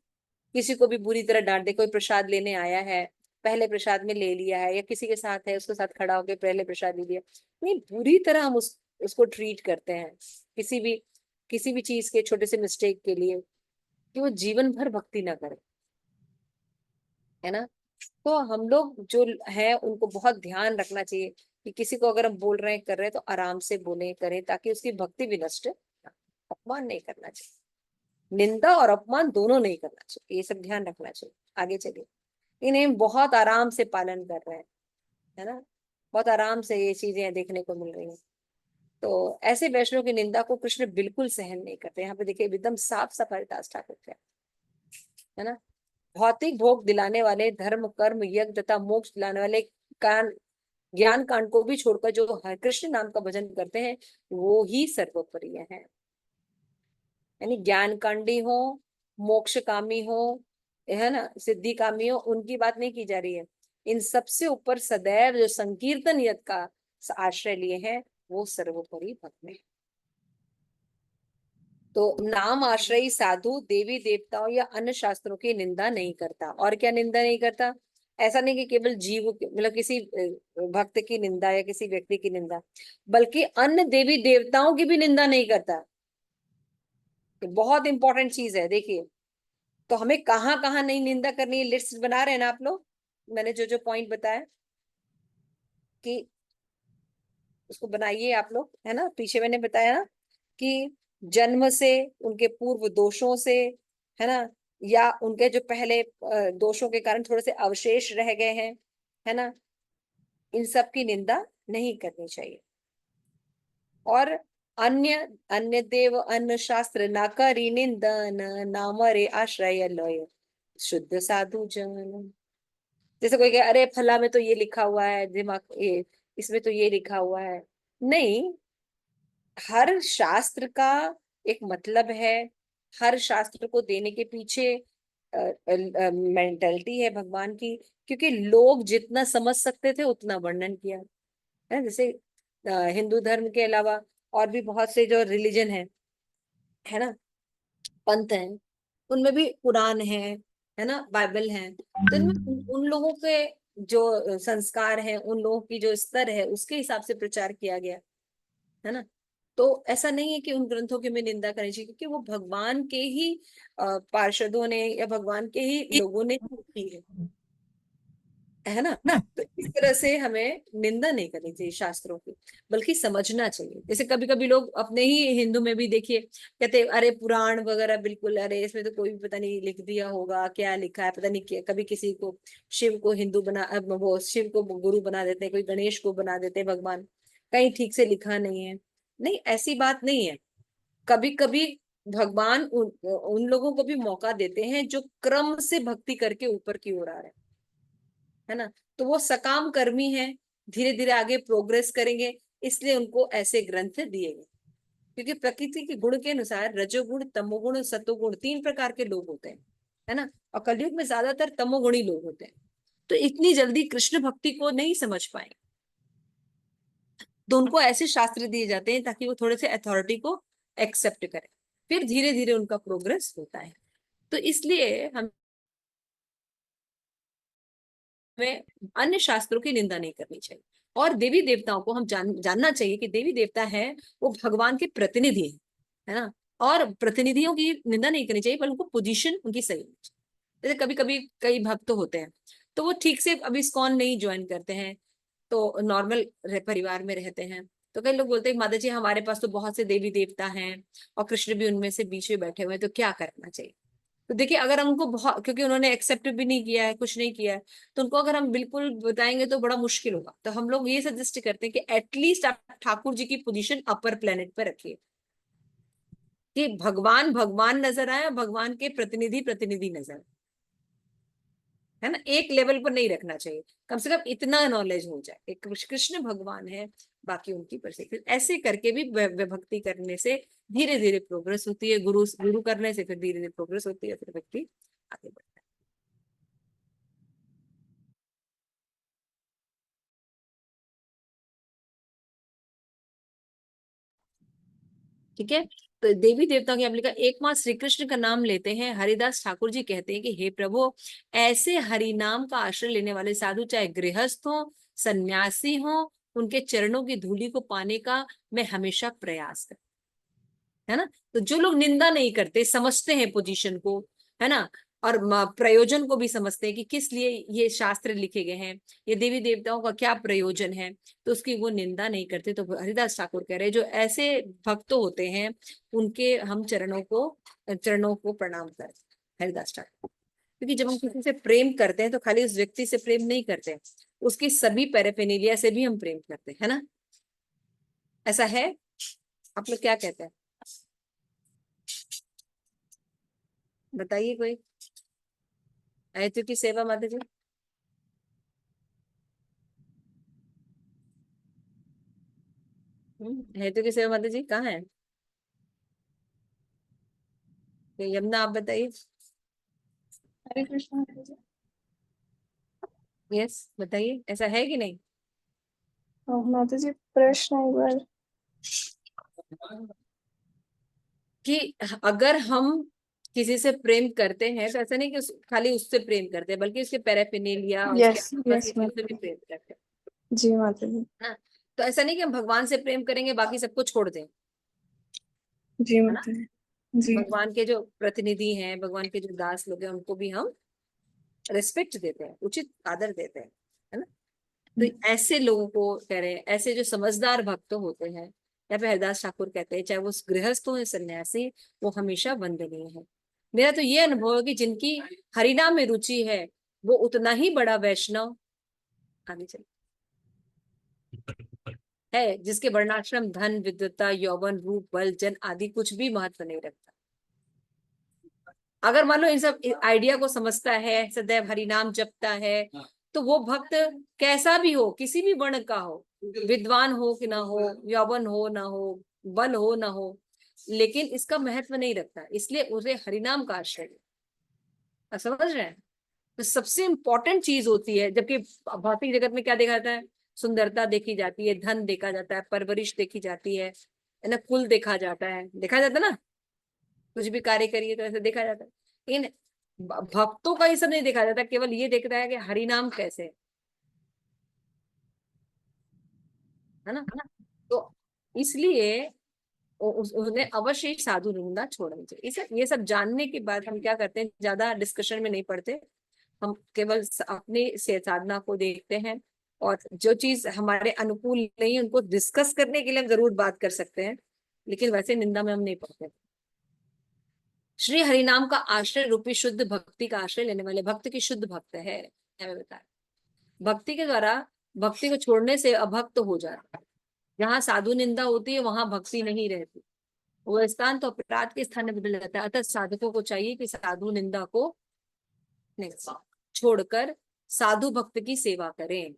किसी को भी बुरी तरह डांट दे, कोई प्रसाद लेने आया है, पहले प्रसाद में ले लिया है, या किसी के साथ है उसके साथ खड़ा होकर पहले प्रसाद ले लिया, नहीं बुरी तरह हम उसको ट्रीट करते हैं, किसी भी चीज के छोटे से मिस्टेक के लिए, कि वो जीवन भर भक्ति ना करे, है ना। तो हम लोग जो है उनको बहुत ध्यान रखना चाहिए कि किसी को अगर हम बोल रहे हैं कर रहे हैं तो आराम से बोले करें, ताकि उसकी भक्ति भी नष्ट ना हो। अपमान नहीं करना चाहिए, निंदा और अपमान दोनों नहीं करना चाहिए, ये सब ध्यान रखना चाहिए। आगे चलिए, इन्हें बहुत आराम से पालन कर रहे हैं, है ना, बहुत आराम से ये चीजें देखने को मिल रही हैं। तो ऐसे वैष्णव की निंदा को कृष्ण बिल्कुल सहन नहीं करते। यहाँ पे देखिए एकदम साफ साफ हरिदास ठाकुर का है ना। भौतिक भोग दिलाने वाले, धर्म कर्म यज्ञ तथा मोक्ष दिलाने वाले कान ज्ञान कांड को भी छोड़कर जो हरे कृष्ण नाम का भजन करते हैं वो ही सर्वोपरि है। यानी ज्ञान कांडी हो, मोक्ष कामी हो, है ना, सिद्धि कामी हो, उनकी बात नहीं की जा रही है। इन सबसे ऊपर सदैव जो संकीर्तन यज्ञ का आश्रय लिए हैं वो सर्वोपरि भक्त में। तो नाम आश्रयी साधु देवी देवताओं या अन्य शास्त्रों की निंदा नहीं करता। और क्या निंदा नहीं करता? ऐसा नहीं कि केवल जीव मतलब किसी भक्त की निंदा या किसी व्यक्ति की निंदा, बल्कि अन्य देवी देवताओं की भी निंदा नहीं करता। बहुत इंपॉर्टेंट चीज है। देखिए, तो हमें कहाँ कहाँ नहीं निंदा करनी है, लिस्ट बना रहे हैं ना आप लोग। मैंने जो जो पॉइंट बताया कि उसको बनाइए आप लोग, है ना। पीछे मैंने बताया ना कि जन्म से, उनके पूर्व दोषों से, है ना, या उनके जो पहले दोषों के कारण थोड़े से अवशेष रह गए हैं, है ना, इन सब की निंदा नहीं करनी चाहिए। और अन्य अन्य देव अन्य शास्त्र ना करी निंदन, नाम रे आश्रय लय शुद्ध साधु जन। जैसे कोई कहे अरे फला में तो ये लिखा हुआ है, दिमाग ये इसमें तो ये लिखा हुआ है। नहीं, हर शास्त्र का एक मतलब है, हर शास्त्र को देने के पीछे मेंटलिटी है भगवान की। क्योंकि लोग जितना समझ सकते थे उतना वर्णन किया है। जैसे हिंदू धर्म के अलावा और भी बहुत से जो रिलीजन है ना, पंथ हैं, उनमें भी कुरान है ना, बाइबल है। तो इनमें उन लोगों के जो संस्कार है, उन लोगों की जो स्तर है उसके हिसाब से प्रचार किया गया, है ना। तो ऐसा नहीं है कि उन ग्रंथों की हमें निंदा करनी चाहिए, क्योंकि वो भगवान के ही पार्षदों ने या भगवान के ही लोगों ने की है ना। तो इस तरह से हमें निंदा नहीं करनी चाहिए शास्त्रों की, बल्कि समझना चाहिए। जैसे कभी कभी लोग अपने ही हिंदू में भी देखिए कहते अरे पुराण वगैरह बिल्कुल, अरे इसमें तो कोई भी पता नहीं लिख दिया होगा, क्या लिखा है पता नहीं क्या। कभी किसी को शिव को हिंदू बना, वो शिव को गुरु बना देते हैं, कोई गणेश को बना देते हैं भगवान, कहीं ठीक से लिखा नहीं है। नहीं, ऐसी बात नहीं है। कभी कभी भगवान उन लोगों को भी मौका देते हैं जो क्रम से भक्ति करके ऊपर की ओर आ रहे हैं, है ना। तो वो सकाम कर्मी है, धीरे धीरे आगे प्रोग्रेस करेंगे, इसलिए उनको ऐसे ग्रंथ दिए गए। क्योंकि प्रकृति के गुण के अनुसार रजोगुण तमोगुण सतोगुण 3 प्रकार के लोग होते हैं, है ना। और कलयुग में ज्यादातर तमोगुणी लोग होते हैं। तो इतनी जल्दी कृष्ण भक्ति को नहीं समझ पाए, तो उनको ऐसे शास्त्र दिए जाते हैं ताकि वो थोड़े से अथॉरिटी को एक्सेप्ट करें, फिर धीरे धीरे उनका प्रोग्रेस होता है। तो इसलिए हमें अन्य शास्त्रों की निंदा नहीं करनी चाहिए। और देवी देवताओं को हम जानना चाहिए कि देवी देवता है वो भगवान के प्रतिनिधि है ना। और प्रतिनिधियों की निंदा नहीं करनी चाहिए, पर उनको पोजीशन उनकी सही होनी चाहिए। जैसे कभी कभी कई भक्त होते हैं तो वो ठीक से अभी इस्कॉन नहीं ज्वाइन करते हैं, तो नॉर्मल परिवार में रहते हैं। तो कई लोग बोलते हैं माता जी हमारे पास तो बहुत से देवी देवता हैं और कृष्ण भी उनमें से बीच में बैठे हुए हैं, तो क्या करना चाहिए। तो देखिए, अगर हमको बहुत, क्योंकि उन्होंने एक्सेप्ट भी नहीं किया है, कुछ नहीं किया है, तो उनको अगर हम बिल्कुल बताएंगे तो बड़ा मुश्किल होगा। तो हम लोग ये सजेस्ट करते हैं कि एटलीस्ट आप ठाकुर जी की पोजीशन अपर प्लेनेट पर रखिए, कि भगवान भगवान नजर आए और भगवान के प्रतिनिधि प्रतिनिधि नजर आए। है ना, एक लेवल पर नहीं रखना चाहिए, कम से कम इतना नॉलेज हो जाए एक कृष्ण भगवान है, बाकी उनकी परिस्थिति। ऐसे करके भी विभक्ति करने से धीरे धीरे प्रोग्रेस होती है, गुरु गुरु करने से फिर धीरे धीरे प्रोग्रेस होती है, फिर व्यक्ति आगे बढ़ता है। ठीक है। तो देवी देवताओं की आपने लिखा, एकमात्र श्री कृष्ण का नाम लेते हैं। हरिदास ठाकुर जी कहते हैं कि हे प्रभु, ऐसे हरि नाम का आश्रय लेने वाले साधु चाहे गृहस्थ हो, सन्यासी हो, उनके चरणों की धूलि को पाने का मैं हमेशा प्रयास करता, है ना। तो जो लोग निंदा नहीं करते, समझते हैं पोजीशन को, है ना, और प्रयोजन को भी समझते हैं कि किस लिए ये शास्त्र लिखे गए हैं, ये देवी देवताओं का क्या प्रयोजन है, तो उसकी वो निंदा नहीं करते। तो हरिदास ठाकुर कह रहे हैं जो ऐसे भक्त होते हैं उनके हम चरणों को प्रणाम करते हैं, हरिदास ठाकुर। क्योंकि जब हम किसी से प्रेम करते हैं तो खाली उस व्यक्ति से प्रेम नहीं करते, उसकी सभी पैराफेर्नालिया से भी हम प्रेम करते हैं, है ना। ऐसा है, आप लोग क्या कहते हैं, बताइए कोई। आयतु की सेवा माता जी। हेतु की सेवा माता जी कहाँ है, तो यमुना आप बताइए। हरे कृष्णा माता जी। यस बताइए, ऐसा है कि नहीं। माता जी प्रश्न एक बार। कि अगर हम किसी से प्रेम करते हैं तो ऐसा नहीं कि खाली उससे प्रेम करते हैं, बल्कि उसके पैराफिनेलिया, उसके यस आसपास की यस चीजों से भी माता प्रेम करते हैं, जी। जी माता जी। है ना। तो ऐसा नहीं कि हम भगवान से प्रेम करेंगे बाकी सबको छोड़ दें, जी है ना। माता जी। जी भगवान के जो प्रतिनिधि हैं, भगवान के जो दास लोग हैं, उनको भी हम रिस्पेक्ट देते हैं, उचित आदर देते हैं, है ना। तो ऐसे लोगों को कह रहे हैं, ऐसे जो समझदार भक्त होते हैं, या फिर हरिदास ठाकुर कहते हैं चाहे वो गृहस्थ हो या सन्यासी, वो हमेशा वंदनीय है। मेरा तो ये अनुभव है कि जिनकी हरिनाम में रुचि है वो उतना ही बड़ा वैष्णव, आगे चल, है, जिसके वर्णाश्रम, धन, विद्वता, यौवन, रूप, बल, जन आदि कुछ भी महत्व नहीं रखता। अगर मान लो इन सब आइडिया को समझता है, सदैव हरिनाम जपता है, तो वो भक्त कैसा भी हो, किसी भी वर्ण का हो, विद्वान हो कि ना हो, यौवन हो ना हो, बल हो ना हो, लेकिन इसका महत्व नहीं रखता, इसलिए उसे हरिनाम का आश्रय ले। आप समझ रहे हैं। तो सबसे इंपॉर्टेंट चीज होती है, जबकि भौतिक जगत में क्या देखा जाता है, सुंदरता देखी जाती है, धन देखा जाता है, परवरिश देखी जाती है ना, कुल देखा जाता है, देखा जाता है ना, कुछ भी कार्य करिए तो ऐसे देखा जाता है। लेकिन भक्तों का ये सब नहीं देखा जाता, केवल ये देखता है कि हरिनाम कैसे है ना। तो इसलिए उन्हें अवश्य ही साधु निंदा छोड़नी चाहिए। ये सब जानने के बाद हम क्या करते हैं, ज्यादा डिस्कशन में नहीं पड़ते, हम केवल अपनी से साधना को देखते हैं, और जो चीज हमारे अनुकूल नहीं है उनको डिस्कस करने के लिए हम जरूर बात कर सकते हैं, लेकिन वैसे निंदा में हम नहीं पड़ते। श्री हरिनाम का आश्रय रूपी शुद्ध भक्ति का आश्रय लेने वाले भक्त की शुद्ध भक्त है, हमें बताया। भक्ति के द्वारा भक्ति को छोड़ने से अभक्त हो जाता है। जहाँ साधु निंदा होती है वहां भक्ति नहीं रहती, वो स्थान तो अपराध के स्थान में बदल जाता है। अतः साधकों को चाहिए कि साधु निंदा को नहीं छोड़कर साधु भक्त की सेवा करें।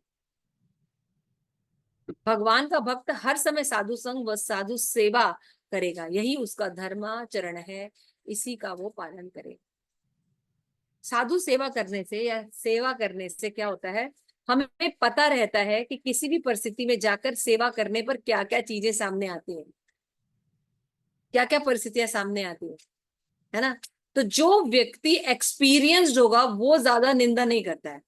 भगवान का भक्त हर समय साधु संग व साधु सेवा करेगा, यही उसका धर्माचरण है, इसी का वो पालन करे। साधु सेवा करने से या सेवा करने से क्या होता है, हमें पता रहता है कि किसी भी परिस्थिति में जाकर सेवा करने पर क्या क्या चीजें सामने आती हैं, क्या क्या परिस्थितियां सामने आती है ना। तो जो व्यक्ति एक्सपीरियंस्ड होगा वो ज्यादा निंदा नहीं करता है।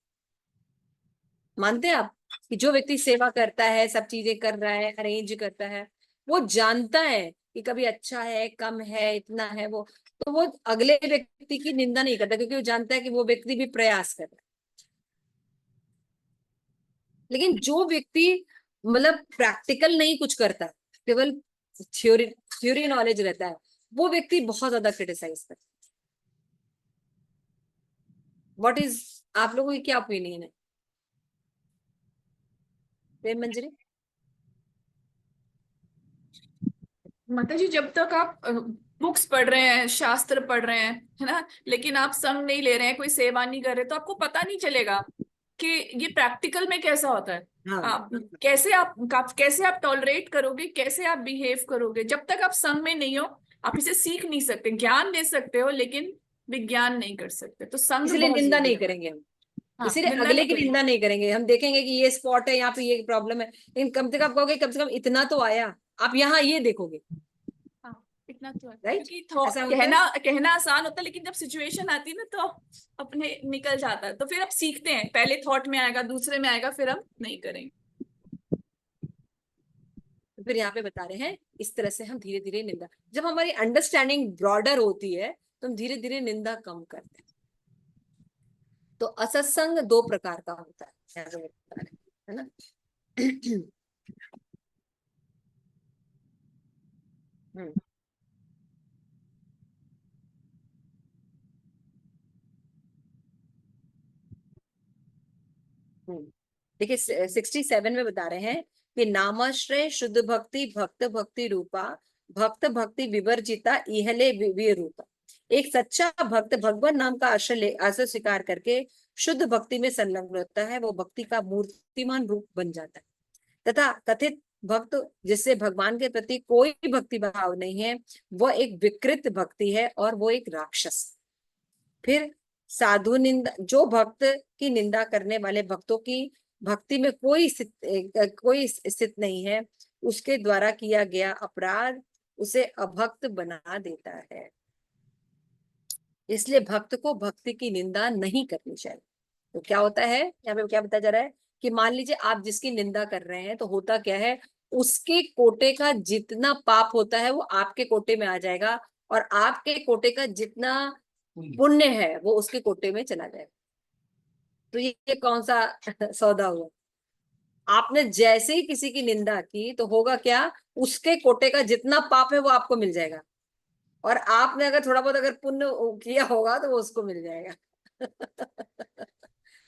मानते हैं आप कि जो व्यक्ति सेवा करता है, सब चीजें कर रहा है, अरेंज करता है, वो जानता है कि कभी अच्छा है, कम है, इतना है, वो तो वो अगले व्यक्ति की निंदा नहीं करता, क्योंकि वो जानता है कि वो व्यक्ति भी प्रयास कर रहा है। लेकिन जो व्यक्ति मतलब प्रैक्टिकल नहीं कुछ करता, केवल थ्योरी थ्योरी नॉलेज रहता है, वो व्यक्ति बहुत ज्यादा क्रिटिसाइज करता है। व्हाट इज, आप लोगों की क्या ओपिनियन है, प्रेम मंजरी। माता जी जब तक आप बुक्स पढ़ रहे हैं, शास्त्र पढ़ रहे हैं, है ना, लेकिन आप संग नहीं ले रहे हैं, कोई सेवा नहीं कर रहे, तो आपको पता नहीं चलेगा कि ये प्रैक्टिकल में कैसा होता है। हाँ आप कैसे आप टॉलरेट करोगे, कैसे आप बिहेव करोगे, जब तक आप संग में नहीं हो आप इसे सीख नहीं सकते। ज्ञान ले सकते हो लेकिन विज्ञान नहीं कर सकते, तो संग इसीलिए बहुत निंदा जरूरी नहीं है। करेंगे हम, हाँ, इसीलिए निंदा अगले नहीं की करेंगे। निंदा नहीं करेंगे। हम देखेंगे कि ये स्पॉट है, यहाँ पे ये प्रॉब्लम है, लेकिन कम से कम इतना तो आया, आप यहाँ ये देखोगे। हाँ, इतना तो है, राइट, क्योंकि ऐसा होता है। कहना कहना आसान होता है, लेकिन जब सिचुएशन आती है ना तो अपने निकल जाता है। तो फिर अब सीखते हैं, पहले थॉट में आएगा, दूसरे में आएगा, फिर हम नहीं करेंगे। तो फिर यहाँ पे बता रहे हैं इस तरह से हम धीरे धीरे निंदा, जब हमारी अंडरस्टैंडिंग ब्रॉडर होती है तो हम धीरे धीरे निंदा कम करते हैं। तो असत्संग दो प्रकार का होता है, ऐसे बता रहे हैं, है ना। हम्म हम्म। देखिए 67 में बता रहे हैं कि नामाश्रय शुद्ध भक्ति भक्त भक्ति रूपा, भक्त भक्ति विवर्जिता इहले रूपा। एक सच्चा भक्त भगवान नाम का आश्रय स्वीकार करके शुद्ध भक्ति में संलग्न होता है, वो भक्ति का मूर्तिमान रूप बन जाता है। तथा कथित भक्त जिससे भगवान के प्रति कोई भक्ति भाव नहीं है, वह एक विकृत भक्ति है और वो एक राक्षस। फिर साधु निंदा, जो भक्त की निंदा करने वाले भक्तों की भक्ति में कोई स्थित नहीं है, उसके द्वारा किया गया अपराध उसे अभक्त बना देता है। इसलिए भक्त को भक्ति की निंदा नहीं करनी चाहिए। तो क्या होता है यहाँ पे, क्या बताया जा रहा है कि मान लीजिए आप जिसकी निंदा कर रहे हैं, तो होता क्या है, उसके कोटे का जितना पाप होता है वो आपके कोटे में आ जाएगा, और आपके कोटे का जितना पुण्य है वो उसके कोटे में चला जाएगा। तो ये कौन सा सौदा हुआ। आपने जैसे ही किसी की निंदा की तो होगा क्या, उसके कोटे का जितना पाप है वो आपको मिल जाएगा, और आपने अगर थोड़ा बहुत अगर पुण्य किया होगा तो वो उसको मिल जाएगा।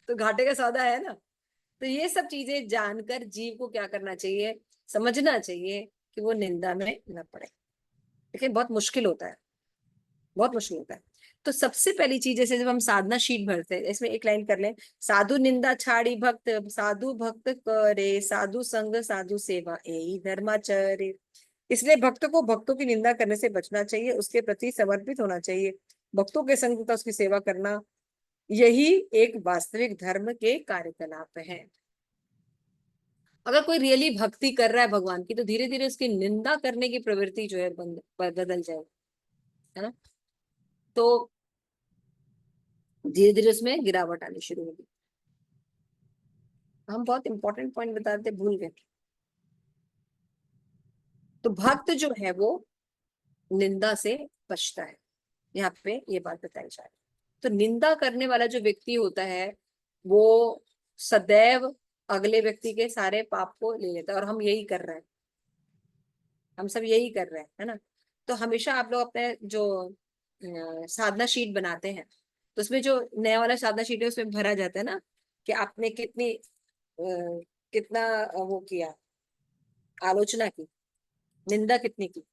तो घाटे का सौदा है ना। तो ये सब चीजें जानकर जीव को क्या करना चाहिए, समझना चाहिए कि वो निंदा में न पड़े। लेकिन बहुत मुश्किल होता है, बहुत मुश्किल होता है। तो सबसे पहली चीज, जैसे जब हम साधना शीट भरते हैं, इसमें एक लाइन कर लें, साधु निंदा छाड़ी भक्त, साधु भक्त करे साधु संग साधु सेवा यही धर्माचर्य। इसलिए भक्त को भक्तों की निंदा करने से बचना चाहिए, उसके प्रति समर्पित होना चाहिए, भक्तों के संग तथा उसकी सेवा करना, यही एक वास्तविक धर्म के कार्यकलाप है। अगर कोई रियली भक्ति कर रहा है भगवान की, तो धीरे धीरे उसकी निंदा करने की प्रवृत्ति जो है बदल जाएगी, है ना। तो धीरे धीरे उसमें गिरावट आनी शुरू होगी। हम बहुत इंपॉर्टेंट पॉइंट बताते भूल गए। तो भक्त जो है वो निंदा से बचता है, यहाँ पे ये बात बताई जा रही है। तो निंदा करने वाला जो व्यक्ति होता है वो सदैव अगले व्यक्ति के सारे पाप को ले लेता है, और हम यही कर रहे हैं, हम सब यही कर रहे हैं, है ना। तो हमेशा आप लोग अपने जो साधना शीट बनाते हैं, तो उसमें जो नया वाला साधना शीट है उसमें भरा जाता है ना कि आपने कितना वो किया, आलोचना की, निंदा कितनी की।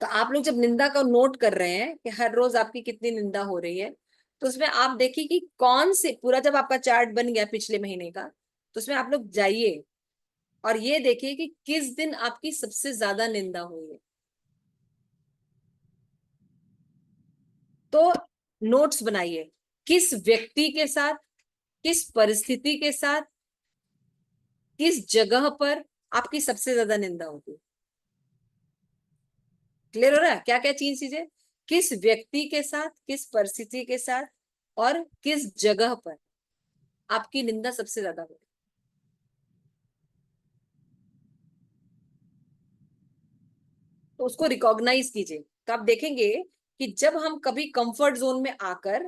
तो आप लोग जब निंदा का नोट कर रहे हैं कि हर रोज आपकी कितनी निंदा हो रही है, तो उसमें आप देखिए कि कौन से, पूरा जब आपका चार्ट बन गया पिछले महीने का, तो उसमें आप लोग जाइए और ये देखिए कि किस दिन आपकी सबसे ज्यादा निंदा हुई है। तो नोट्स बनाइए, किस व्यक्ति के साथ, किस परिस्थिति के साथ, किस जगह पर आपकी सबसे ज्यादा निंदा होती है। क्लियर हो रहा है क्या क्या चीजें, किस व्यक्ति के साथ, किस परिस्थिति के साथ, और किस जगह पर आपकी निंदा सबसे ज्यादा होती है। तो उसको रिकॉग्नाइज कीजिए। तो आप देखेंगे कि जब हम कभी कंफर्ट जोन में आकर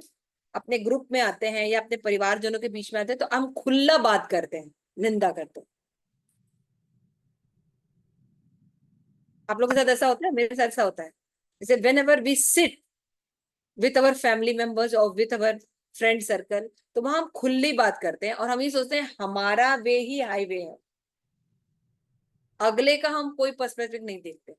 अपने ग्रुप में आते हैं या अपने परिवारजनों के बीच में आते हैं, तो हम खुला बात करते हैं, निंदा करते हैं। आप लोगों के साथ ऐसा होता है, मेरे साथ ऐसा होता है। जैसे whenever we sit with our family members और विथ अवर फ्रेंड सर्कल, तो वहां हम खुली बात करते हैं और हम ये सोचते हैं हमारा वे ही हाईवे है, अगले का हम कोई पर्सपेक्टिव नहीं देखते।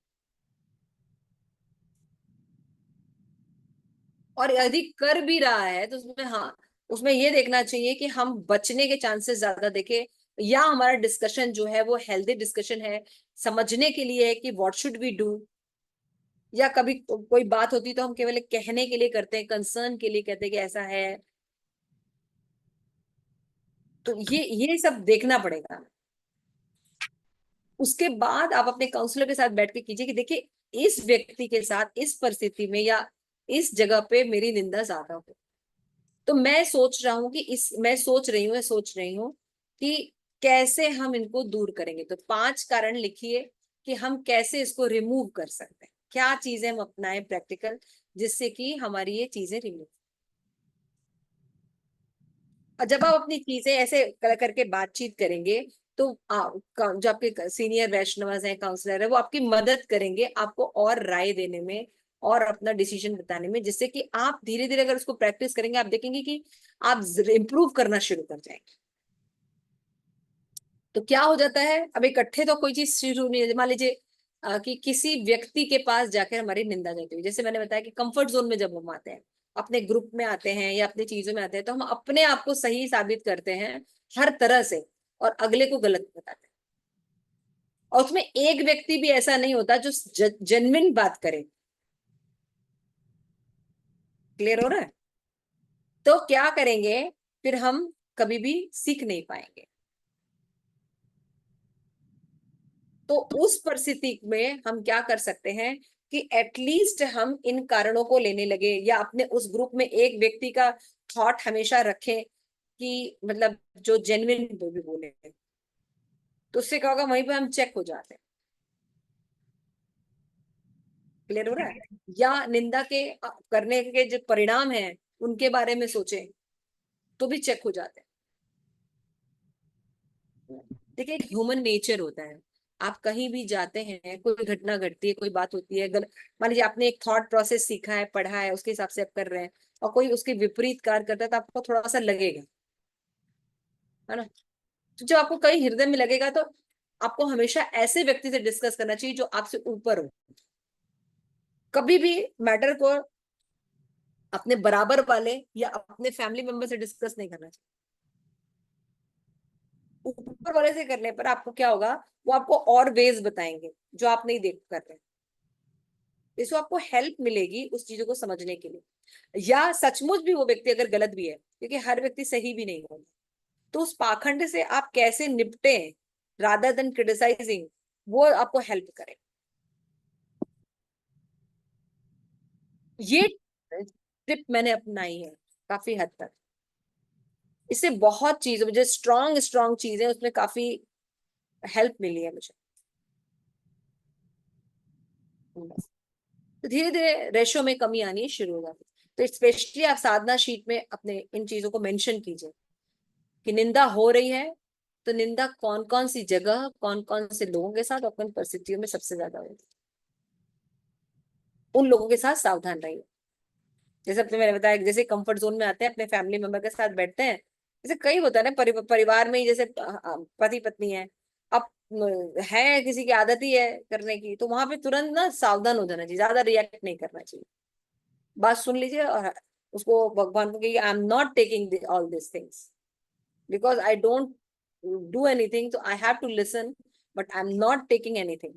और यदि कर भी रहा है तो उसमें, हाँ, उसमें ये देखना चाहिए कि हम बचने के चांसेस ज्यादा देखें, या हमारा डिस्कशन जो है वो हेल्दी डिस्कशन है, समझने के लिए है कि व्हाट शुड वी डू, या कभी कोई बात होती तो हम केवल कहने के लिए करते हैं, कंसर्न के लिए कहते हैं कि ऐसा है। तो ये सब देखना पड़ेगा। उसके बाद आप अपने काउंसलर के साथ बैठ के कीजिए कि देखिए, इस व्यक्ति के साथ इस परिस्थिति में या इस जगह पे मेरी निंदा ज्यादा हो, तो मैं सोच रहा हूँ कि मैं सोच रही हूँ कि कैसे हम इनको दूर करेंगे। तो 5 कारण लिखिए कि हम कैसे इसको रिमूव कर सकते हैं, क्या चीजें हम अपनाएं प्रैक्टिकल, जिससे कि हमारी ये चीजें रिमूव। और जब आप अपनी चीजें ऐसे करके बातचीत करेंगे, तो जो आपके सीनियर वैष्णवज हैं, काउंसलर है, वो आपकी मदद करेंगे आपको और राय देने में और अपना डिसीजन बताने में, जिससे कि आप धीरे धीरे अगर उसको प्रैक्टिस करेंगे, आप देखेंगे कि आप इम्प्रूव करना शुरू कर जाएंगे। तो क्या हो जाता है, अब इकट्ठे तो कोई चीज शुरू नहीं है। मान लीजिए कि किसी व्यक्ति के पास जाकर हमारी निंदा जाती है, जैसे मैंने बताया कि कंफर्ट जोन में जब हम आते हैं, अपने ग्रुप में आते हैं या अपनी चीजों में आते हैं, तो हम अपने आप को सही साबित करते हैं हर तरह से, और अगले को गलत बताते हैं। और उसमें एक व्यक्ति भी ऐसा नहीं होता जो जेन्युइन बात करे। क्लियर हो रहा है? तो क्या करेंगे, फिर हम कभी भी सीख नहीं पाएंगे। तो उस परिस्थिति में हम क्या कर सकते हैं कि एटलीस्ट हम इन कारणों को लेने लगे, या अपने उस ग्रुप में एक व्यक्ति का थॉट हमेशा रखें कि मतलब जो जेन्युइन भी बोले, तो उससे क्या होगा, वहीं पे हम चेक हो जाते हैं। क्लियर हो रहा है? या निंदा के करने के जो परिणाम हैं उनके बारे में सोचें, तो भी चेक हो जाते हैं। देखिए, एक ह्यूमन नेचर होता है। आप कहीं भी जाते हैं, कोई घटना घटती है, कोई बात होती है, गलत, मान लीजिए आपने एक थॉट प्रोसेस सीखा है, पढ़ा है, उसके हिसाब से आप कर रहे हैं, और कोई उसके विपरीत कार्य करता है, तो आपको थोड़ा सा लगेगा, है ना? तो जब आपको कहीं हृदय में लगेगा, तो आपको हमेशा ऐसे व्यक्ति से डिस्कस करना चाहिए जो आपसे ऊपर हो। कभी भी मैटर को अपने बराबर वाले या अपने फैमिली मेंबर से डिस्कस नहीं करना चाहिए। ऊपर वाले से करने पर आपको क्या होगा, वो आपको और वेज बताएंगे जो आप नहीं देख कर रहे हैं। इससे आपको हेल्प मिलेगी उस चीजों को समझने के लिए। या सचमुच भी वो व्यक्ति अगर गलत भी है, क्योंकि हर व्यक्ति सही भी नहीं होगा, तो उस पाखंड से आप कैसे निपटे, रादर देन क्रिटिसाइजिंग, वो आपको हेल्प करे। ये टिप मैंने अपनाई है काफी हद तक। इससे बहुत चीजें, मुझे स्ट्रॉन्ग स्ट्रॉन्ग चीजें उसमें काफी हेल्प मिली है मुझे। बस। तो धीरे धीरे रेशो में कमी आनी शुरू हो जाती है। तो स्पेशली आप साधना शीट में अपने इन चीजों को मेंशन कीजिए कि निंदा हो रही है, तो निंदा कौन कौन सी जगह, कौन कौन से लोगों के साथ और कौन परिस्थितियों में सबसे ज्यादा होती है, उन लोगों के साथ सावधान रहिए। जैसे अपने मैंने बताया, जैसे कंफर्ट जोन में आते हैं, अपने फैमिली मेंबर के साथ बैठते हैं, जैसे कई होता है ना, परिवार में ही, जैसे पति पत्नी है, अब है किसी की आदत ही है करने की, तो वहां पे तुरंत ना सावधान हो जाना चाहिए, ज्यादा रिएक्ट नहीं करना चाहिए। बात सुन लीजिए और उसको भगवान को कहिए, I am not taking all this things because I don't do anything, तो I have to listen, but I am not taking anything.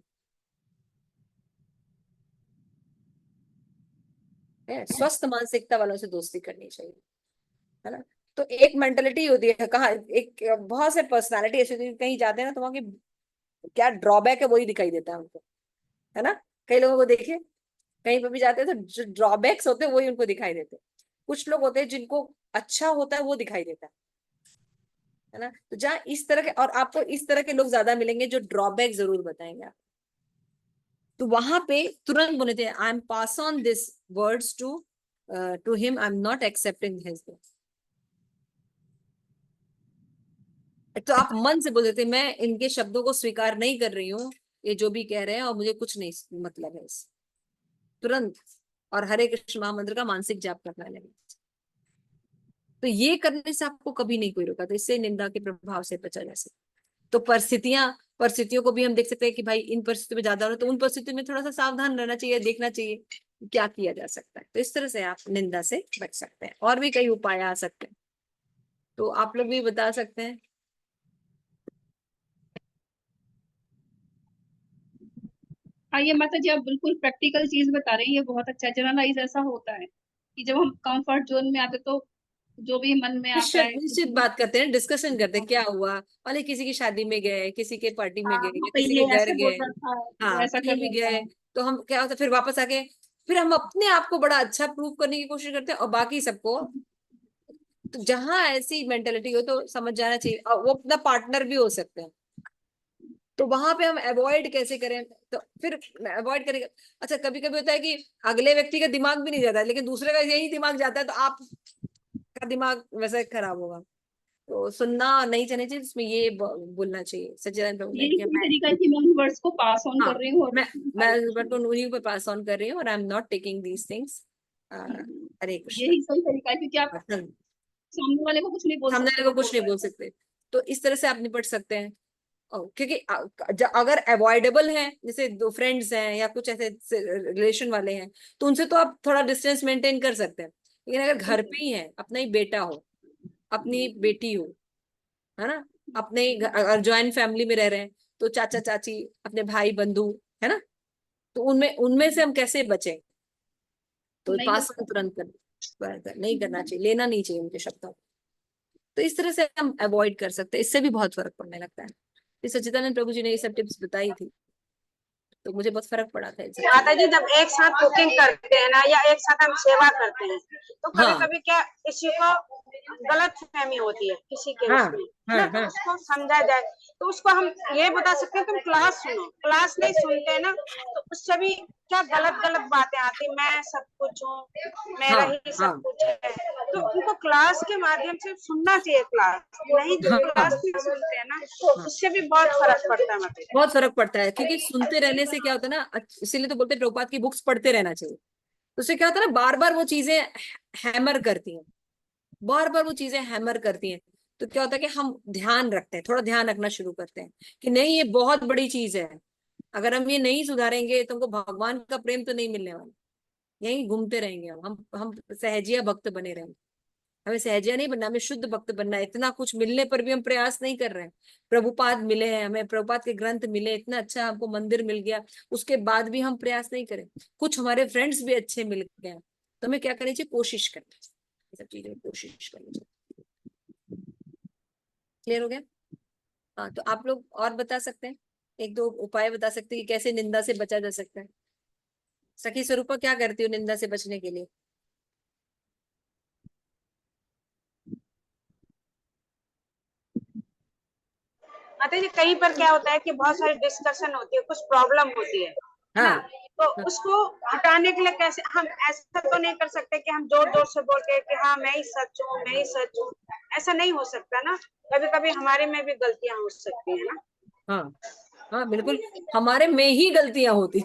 स्वस्थ मानसिकता वालों से दोस्ती करनी चाहिए, है ना? तो एक मेंटेलिटी होती है, कहाँ एक बहुत से पर्सनालिटी ऐसी होती है, कहीं जाते हैं ना, तो वहां की क्या ड्रॉबैक है वही दिखाई देता है उनको, है ना? कई लोगों को देखिए, कहीं पर भी जाते हैं तो जो ड्रॉबैक्स होते हैं वही उनको दिखाई देते हैं। कुछ लोग होते हैं जिनको अच्छा होता है वो दिखाई देता है ना? तो जहाँ इस तरह के, और आपको इस तरह के लोग ज्यादा मिलेंगे जो ड्रॉबैक जरूर बताएंगे आप, तो वहां पे तुरंत बोले थे, I am pass on this words to him, I am not accepting his. तो आप मन से बोल देते, मैं इनके शब्दों को स्वीकार नहीं कर रही हूँ, ये जो भी कह रहे हैं, और मुझे कुछ नहीं मतलब है इस, तुरंत। और हरे कृष्ण महामंत्र का मानसिक जाप करना लगे। तो ये करने से आपको कभी नहीं कोई रोका, तो इससे निंदा के प्रभाव से बचा जा सकता। तो परिस्थितियां परिस्थितियों को भी हम देख सकते हैं कि भाई इन परिस्थितियों में ज्यादा हो रहा है, तो उन परिस्थितियों में थोड़ा सा सावधान रहना चाहिए, देखना चाहिए क्या किया जा सकता है। तो इस तरह से आप निंदा से बच सकते हैं। और भी कई उपाय आ सकते हैं, तो आप लोग भी बता सकते हैं। हाँ, ये माता जी आप बिल्कुल प्रैक्टिकल चीज बता रही है, ये बहुत अच्छा है। जनरलाइज ऐसा होता है कि जब हम कंफर्ट जोन में आते तो जो भी मन में आता निश्चित है निश्चित बात करते हैं, डिस्कशन करते हैं क्या हुआ, वाले किसी की शादी में गए, किसी के पार्टी में गए, या तो किसी ये के घर ऐसे बोल गए, रहा था, वो हाँ ऐसा कहीं कर भी रहा गए, था। तो हम क्या होता है फिर वापस आके फिर हम अपने आप को बड़ा अच्छा प्रूव करने की कोशिश करते हैं और बाकी सबको। तो जहां ऐसी मेंटेलिटी हो तो समझ जाना चाहिए, और वो अपना पार्टनर भी हो सकते हैं, तो वहां पे हम अवॉइड कैसे करें। तो फिर अवॉइड करेंगे। अच्छा कभी कभी होता है कि अगले व्यक्ति का दिमाग भी नहीं जाता है, लेकिन दूसरे का यही दिमाग जाता है, तो आपका दिमाग वैसे खराब होगा। तो सुनना नहीं चाहिए चाहिए, इसमें ये बोलना चाहिए सच्चिदानंद प्रभु ने यही कि सही मैं, तरीका है कि मैं उन वर्ड्स को पास ऑन हाँ कर रही हूँ और मैं बट उन्हीं पे पास ऑन कर रही हूँ, और I am not taking these things. Hare Krishna. यही सही तरीका है, क्योंकि आप सामने वाले को कुछ नहीं बोल सामने सकते वाले वो को कुछ बोल नहीं रहा बोल सकते, तो इस तरह से आप निपट सकते हैं। क्योंकि अगर अवॉइडेबल है, जैसे दो फ्रेंड्स हैं या कुछ ऐसे रिलेशन वाले हैं, तो उनसे तो आप थोड़ा डिस्टेंस मेंटेन कर सकते हैं। लेकिन अगर घर पे ही है, अपना ही बेटा हो, अपनी बेटी हो, है ना, अपने ही अगर ज्वाइंट फैमिली में रह रहे हैं, तो चाचा चाची, अपने भाई बंधु, है ना, तो उनमें उनमें से हम कैसे बचें। है, तो नहीं पास कर तुरंत नहीं करना चाहिए, लेना नहीं चाहिए उनके शब्दों को। तो इस तरह से हम अवॉइड कर सकते हैं, इससे भी बहुत फर्क पड़ने लगता है। इस सच्चिदानंद प्रभु जी ने ये सब टिप्स बताई थी, तो मुझे बहुत फर्क पड़ा था इन सब माता चीजों जी जब एक साथ कुकिंग करते हैं ना, या एक साथ हम सेवा करते हैं, तो में। कभी हाँ कभी क्या किसी को गलत फहमी होती है किसी के हाँ उसमें, हाँ ना, तो हाँ उसको समझा जाए। तो उसको हम ये बता सकते हैं तुम क्लास सुनो, क्लास नहीं सुनते हैं ना, तो उससे भी क्या गलत गलत बातें आती, मैं सब कुछ हूँ, मेरा हाँ ही सब हाँ कुछ है। तो उनको क्लास के माध्यम से सुनना चाहिए, क्लास नहीं तो हाँ क्लास हाँ नहीं सुनते हैं ना, तो हाँ, उससे भी बहुत फर्क पड़ता है मतलब। बहुत फर्क पड़ता है, क्योंकि सुनते रहने से क्या होता है ना, इसीलिए तो बोलते हैं प्रभुपाद की बुक्स पढ़ते रहना चाहिए। तो उससे क्या होता है ना, बार बार वो चीजें हैमर करती हैं, बार बार वो चीजें हैमर करती हैं। तो क्या होता है कि हम ध्यान रखते हैं, थोड़ा ध्यान रखना शुरू करते हैं कि नहीं ये बहुत बड़ी चीज है, अगर हम ये नहीं सुधारेंगे तो हमको भगवान का प्रेम तो नहीं मिलने वाला, यहीं घूमते रहेंगे हम सहजिया भक्त बने रहेंगे। हमें सहजिया नहीं बनना, हमें शुद्ध भक्त बनना है। इतना कुछ मिलने पर भी हम प्रयास नहीं कर रहे हैं। प्रभुपाद मिले हैं हमें, प्रभुपाद के ग्रंथ मिले, इतना अच्छा हमको मंदिर मिल गया, उसके बाद भी हम प्रयास नहीं करें। कुछ हमारे फ्रेंड्स भी अच्छे मिल गए हैं, तो हमें क्या करनी चाहिए, कोशिश करनी चाहिए, ये सब चीजें कोशिश करनी चाहिए। क्लियर हो गया। हाँ, तो आप लोग और बता सकते हैं, एक दो उपाय बता सकते हैं कि कैसे निंदा से बचा जा सकता है। सखी स्वरूपा क्या करती हो निंदा से बचने के लिए। माता जी कहीं पर क्या होता है कि बहुत सारी डिस्कशन होती है, कुछ प्रॉब्लम होती है ना, हाँ तो उसको हटाने के लिए कैसे हम, ऐसा तो नहीं कर सकते कि हम जोर जोर से बोल के कि हाँ मैं ही सच हूँ, मैं ही सच हूँ, ऐसा नहीं हो सकता ना। कभी कभी हमारे में भी गलतियां हो सकती है ना। हाँ हाँ बिल्कुल, हमारे में ही गलतियां होती।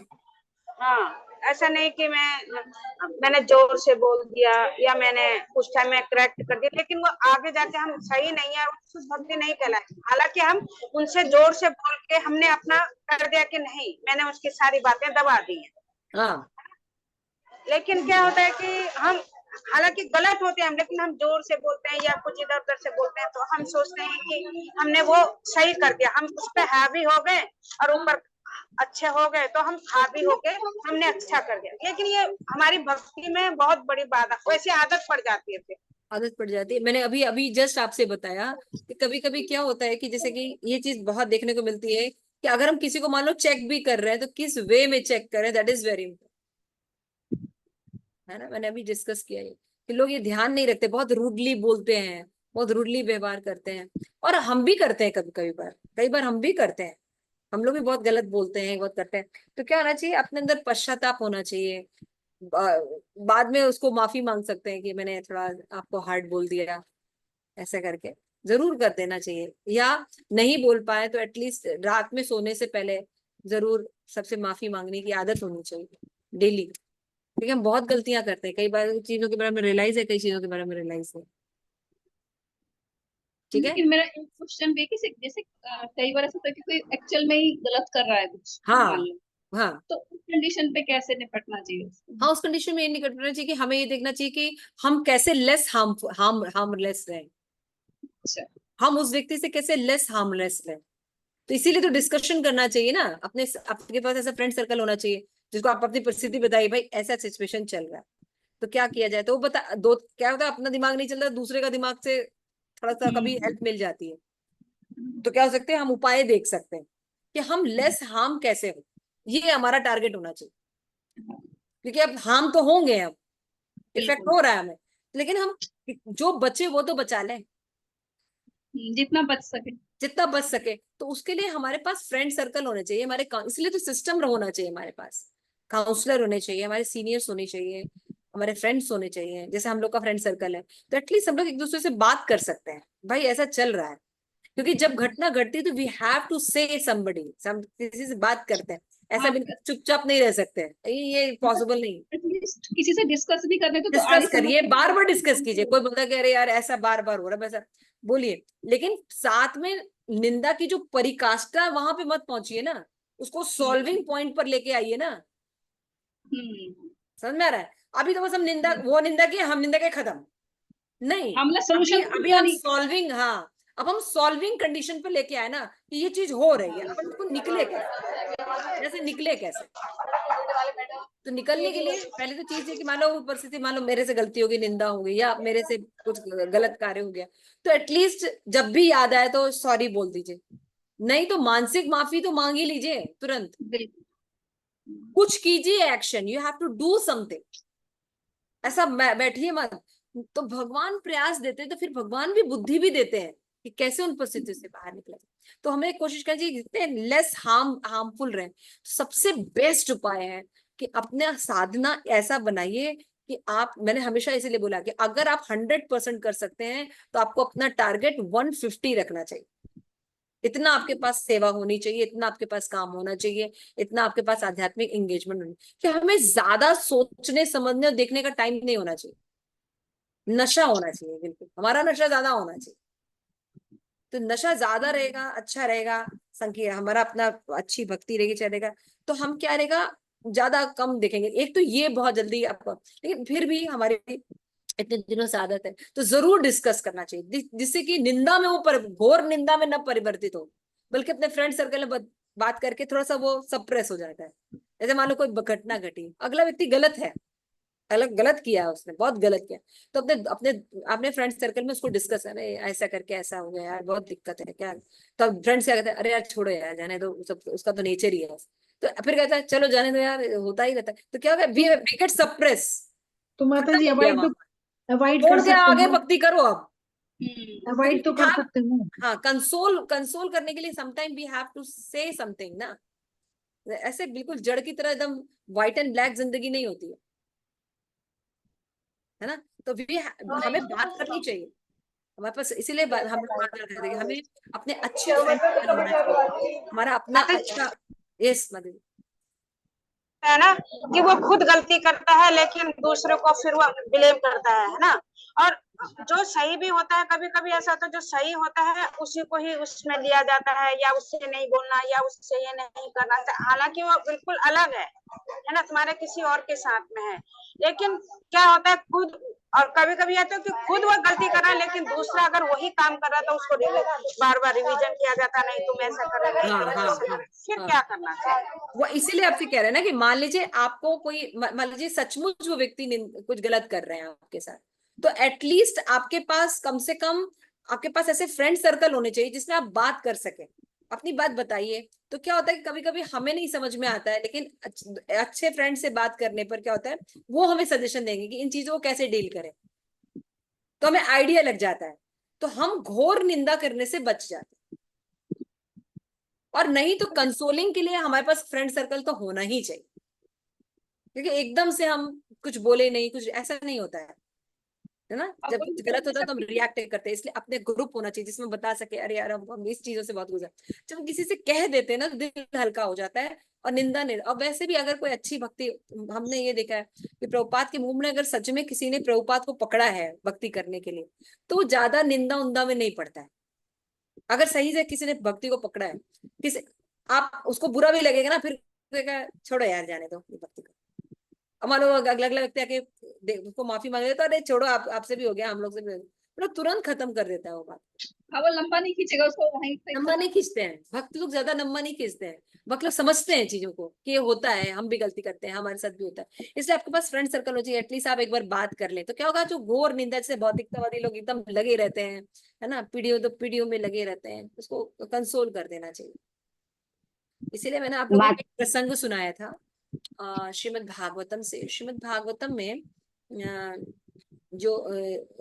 हाँ, ऐसा नहीं कि मैंने जोर से बोल दिया या मैंने उस टाइम में करेक्ट कर दिया, लेकिन वो आगे जाके हम सही नहीं है, शुद्ध भक्ति नहीं कहलाए। हालांकि हम उनसे जोर से बोल के हमने अपना कर दिया कि नहीं, मैंने उसकी सारी बातें दबा दी हैं, हाँ लेकिन क्या होता है कि हम हालांकि गलत होते हैं हम, लेकिन हम जोर से बोलते हैं या कुछ इधर उधर से बोलते हैं, तो हम सोचते हैं कि हमने वो सही कर दिया, हम उस पर हावी हो गए और ऊपर अच्छे हो गए, तो हम हावी हो गए, हमने अच्छा कर दिया। लेकिन ये हमारी भक्ति में बहुत बड़ी बात, वैसे आदत पड़ जाती है फिर। आदत पड़ जाती है। मैंने अभी अभी जस्ट आपसे बताया कि कभी कभी क्या होता है कि जैसे कि ये चीज बहुत देखने को मिलती है कि अगर हम किसी को मान लो चेक भी कर रहे हैं, तो किस वे में चेक करें, दैट इज वेरी इंपॉर्टेंट, है ना। मैंने अभी डिस्कस किया ये कि लोग ये ध्यान नहीं रखते, बहुत रूडली बोलते हैं, बहुत रूडली व्यवहार करते हैं। और हम भी करते हैं, कई बार हम भी करते हैं, हम लोग भी बहुत गलत बोलते हैं, बहुत करते हैं। तो क्या होना चाहिए, अपने अंदर पश्चाताप होना चाहिए। बाद में उसको माफी मांग सकते हैं कि मैंने थोड़ा आपको हार्ड बोल दिया, ऐसा करके जरूर कर देना चाहिए। या नहीं बोल पाए तो एटलीस्ट रात में सोने से पहले जरूर सबसे माफी मांगने की आदत होनी चाहिए डेली, क्योंकि हम बहुत गलतियां करते हैं, कई बार चीजों के बारे में रियलाइज है, कई चीजों के बारे में रियलाइज है। ठीक है। लेकिन मेरा एक क्वेश्चन भी है कि जैसे कई बार ऐसा होता है कि कोई एक्चुअल में ही गलत कर रहा है कुछ, हाँ मान लो, हाँ तो उस कंडीशन पे कैसे निपटना चाहिए उसको? हाँ, उस कंडीशन में ये नहीं करना चाहिए कि हमें ये देखना चाहिए कि हम कैसे लेस हार्मलेस रहें, अच्छा। हम उस व्यक्ति से कैसे लेस हार्मलेस रहें। तो इसीलिए तो डिस्कशन करना चाहिए ना, अपने आपके पास ऐसा फ्रेंड सर्कल होना चाहिए जिसको आप अपनी परिस्थिति बताइए, भाई ऐसा सिचुएशन चल रहा है तो क्या किया जाए। तो वो बता दो, क्या होता है अपना दिमाग नहीं चल रहा, दूसरे का दिमाग से थोड़ा सा कभी हेल्प मिल जाती है। तो क्या हो सकते हैं, हम उपाय देख सकते हैं कि हम लेस हार्म कैसे हो, ये हमारा टारगेट होना चाहिए। क्योंकि अब हार्म तो होंगे, अब इफेक्ट बिल्कुल। हो रहा है हमें, लेकिन हम जो बचे वो तो बचा लें, जितना बच सके। जितना बच सके। तो उसके लिए हमारे पास फ्रेंड सर्कल होने चाहिए हमारे, इसलिए तो सिस्टम होना चाहिए हमारे पास, काउंसलर होने चाहिए, हमारे सीनियर्स होने चाहिए, हमारे फ्रेंड्स होने चाहिए। जैसे हम लोग का फ्रेंड सर्कल है तो एटलीस्ट हम लोग एक दूसरे से बात कर सकते हैं, भाई ऐसा चल रहा है। क्योंकि जब घटना घटती है तो वी हैव टू से समबडी, किसी से बात करते हैं, ऐसा हाँ, भी चुपचाप नहीं रह सकते हैं, ये पॉसिबल नहीं। एटलीस्ट किसी से डिस्कस भी करने तो आगे डिस्कस करिए, समझ बार बार डिस्कस कीजिए। कोई बोलता है कि अरे यार ऐसा बार बार हो रहा है, वैसा बोलिए, लेकिन साथ में निंदा की जो परिकाष्ठा वहां पे मत पहुंचिए ना, उसको सॉल्विंग पॉइंट पर लेके आइए ना। समझ में आ रहा है? अभी तो बस हम निंदा, वो निंदा की, हम निंदा के खत्म नहीं, हमला अभी सोल्यूशन अभी हम सॉल्विंग, हाँ अब हम सॉल्विंग कंडीशन पे लेके आए ना कि ये चीज हो रही है, अपन इसको निकले कैसे, जैसे निकले कैसे। तो निकलने के लिए पहले तो चीज है कि मान लो परिस्थिति, मान लो मेरे से गलती हो गई, निंदा हो गई, या मेरे से कुछ गलत कार्य हो गया, तो एटलीस्ट जब भी याद आए तो सॉरी बोल दीजिए, नहीं तो मानसिक माफी तो मांग ही लीजिए तुरंत। बिल्कुल। कुछ कीजिए, action, you have to do something. ऐसा बैठिए मत। तो भगवान प्रयास देते हैं, तो फिर भगवान भी बुद्धि भी देते हैं कि कैसे उन परिस्थितियों से बाहर निकले। तो हमें कोशिश करनी चाहिए जितने लेस हार्मफुल रहे। सबसे बेस्ट उपाय है कि अपने साधना ऐसा बनाइए कि आप, मैंने हमेशा इसीलिए बोला कि अगर आप 100% कर सकते हैं तो आपको अपना टारगेट 150 रखना चाहिए। इतना आपके पास सेवा होनी चाहिए, इतना आपके पास काम होना चाहिए, इतना आपके पास आध्यात्मिक एंगेजमेंट होनी कि हमें ज्यादा सोचने समझने और देखने का टाइम नहीं होना चाहिए। नशा होना चाहिए, बिल्कुल हमारा नशा ज्यादा होना चाहिए। तो नशा ज्यादा रहेगा, अच्छा रहेगा, संकीर्ण हमारा अपना अच्छी भक्ति रहेगी, चलेगा, तो हम क्या रहेगा, ज्यादा कम देखेंगे। एक तो ये बहुत जल्दी आपको, लेकिन फिर भी हमारी इतने दिनों से आदत है, तो जरूर डिस्कस करना चाहिए जिससे कि निंदा में वो घोर निंदा में न परिवर्तित हो, बल्कि अपने फ्रेंड सर्कल में बात करके थोड़ा सा वो सप्रेस हो जाता है। जैसे मान लो कोई घटना घटी, अगला व्यक्ति गलत है, अलग गलत किया उसने, बहुत गलत किया, तो अपने अपने अपने फ्रेंड सर्कल में उसको डिस्कस, अरे ऐसा करके ऐसा हो गया यार, बहुत दिक्कत है क्या। तो फ्रेंड्स क्या कहते हैं, अरे यार छोड़ो यार, जाने दो, सब उसका तो नेचर ही है। तो फिर कहता है चलो जाने दो यार, होता ही रहता है। तो क्या होगा, वी मेक इट सप्रेस, तो माता खत्म जी हो गया वहां, अवॉइड छोड़ कर के सकते आगे हैं, भक्ति करो अब। अवॉइड तो कर सकते हैं। हाँ, कंसोल करने के लिए sometime we have to say something ना। ऐसे बिल्कुल जड़ की तरह एकदम व्हाइट एंड ब्लैक जिंदगी नहीं होती है ना। तो हमें बात करनी चाहिए हमारे पास, इसीलिए हम लोग बात कर रहे थे कि हमें अपने अच्छे फ्रेंड सर्कल होना चाहिए, हमारा अपना अच्छा। यस मदन, है ना, कि वो खुद गलती करता है लेकिन दूसरों को फिर वो ब्लेम करता है ना। और जो सही भी होता है, कभी कभी ऐसा होता है जो सही होता है उसी को ही उसमें लिया जाता है, या उससे नहीं बोलना, या उससे ये नहीं करना, हालांकि वो बिल्कुल अलग है ना, तुम्हारे किसी और के साथ में है। लेकिन क्या होता है खुद, और कभी कभी आता है कि खुद वो गलती कर रहा है लेकिन दूसरा अगर वही काम कर रहा है तो उसको बार बार रिवीजन किया जाता, नहीं तुम ऐसा कर रहे, हाँ हाँ फिर हाँ, क्या करना चाहिए। वो इसीलिए आपसे कह रहे हैं ना कि मान लीजिए आपको कोई, मान लीजिए सचमुच वो व्यक्ति कुछ गलत कर रहे हैं आपके साथ, तो एटलीस्ट आपके पास कम से कम आपके पास ऐसे फ्रेंड सर्कल होने चाहिए जिसमें आप बात कर सके, अपनी बात बताइए। तो क्या होता है कि कभी कभी हमें नहीं समझ में आता है, लेकिन अच्छे फ्रेंड से बात करने पर क्या होता है, वो हमें सजेशन देंगे कि इन चीजों को कैसे डील करें, तो हमें आइडिया लग जाता है, तो हम घोर निंदा करने से बच जाते हैं। और नहीं तो कंसोलिंग के लिए हमारे पास फ्रेंड सर्कल तो होना ही चाहिए, क्योंकि एकदम से हम कुछ बोले नहीं, कुछ ऐसा नहीं होता है ना। जब कुछ गलत होता है तो हम रिएक्ट करते हैं, इसलिए अपने ग्रुप होना चाहिए जिसमें बता सके, अरे यार हम इस चीजों से बहुत गुजर। जब हम किसी से कह देते हैं ना तो दिल हल्का हो जाता है, और निंदा नहीं। और वैसे भी अगर कोई अच्छी भक्ति, हमने ये देखा है कि प्रभुपाद के मुंह में अगर सच में किसी ने प्रभुपाद को पकड़ा है भक्ति करने के लिए, तो ज्यादा निंदा उंदा में नहीं पड़ता है, अगर सही से किसी ने भक्ति को पकड़ा है, किसी आप उसको बुरा भी लगेगा ना, फिर कहेगा छोड़ो यार जाने दो ये भक्ति को। अब मान लो अगला अगला व्यक्ति आके उसको माफी मांगे तो अरे छोड़ो आपसे भी हो गया, हम लोग से भी हो गया, मतलब तुरंत खत्म कर देता है वो बात। हाँ, वो लंबा नहीं खींचेगा उसको, वहीं पे लंबा नहीं खींचते हैं भक्त लोग, ज्यादा लंबा नहीं खींचते हैं। भक्त लोग समझते हैं चीजों को कि ये होता है, हम भी गलती करते हैं, हमारे साथ भी होता है। इसलिए आपके पास फ्रेंड सर्कल हो चाहिए, एटलीस्ट आप एक बार बात कर लें तो क्या होगा। जो घोर निंदा से भौतिकतावादी लोग एकदम लगे रहते हैं, है ना, पीढ़ियों में लगे रहते हैं, उसको कंसोल कर देना चाहिए। इसीलिए मैंने आप लोगों को एक प्रसंग सुनाया था श्रीमद् भागवतम से। श्रीमद् भागवतम में जो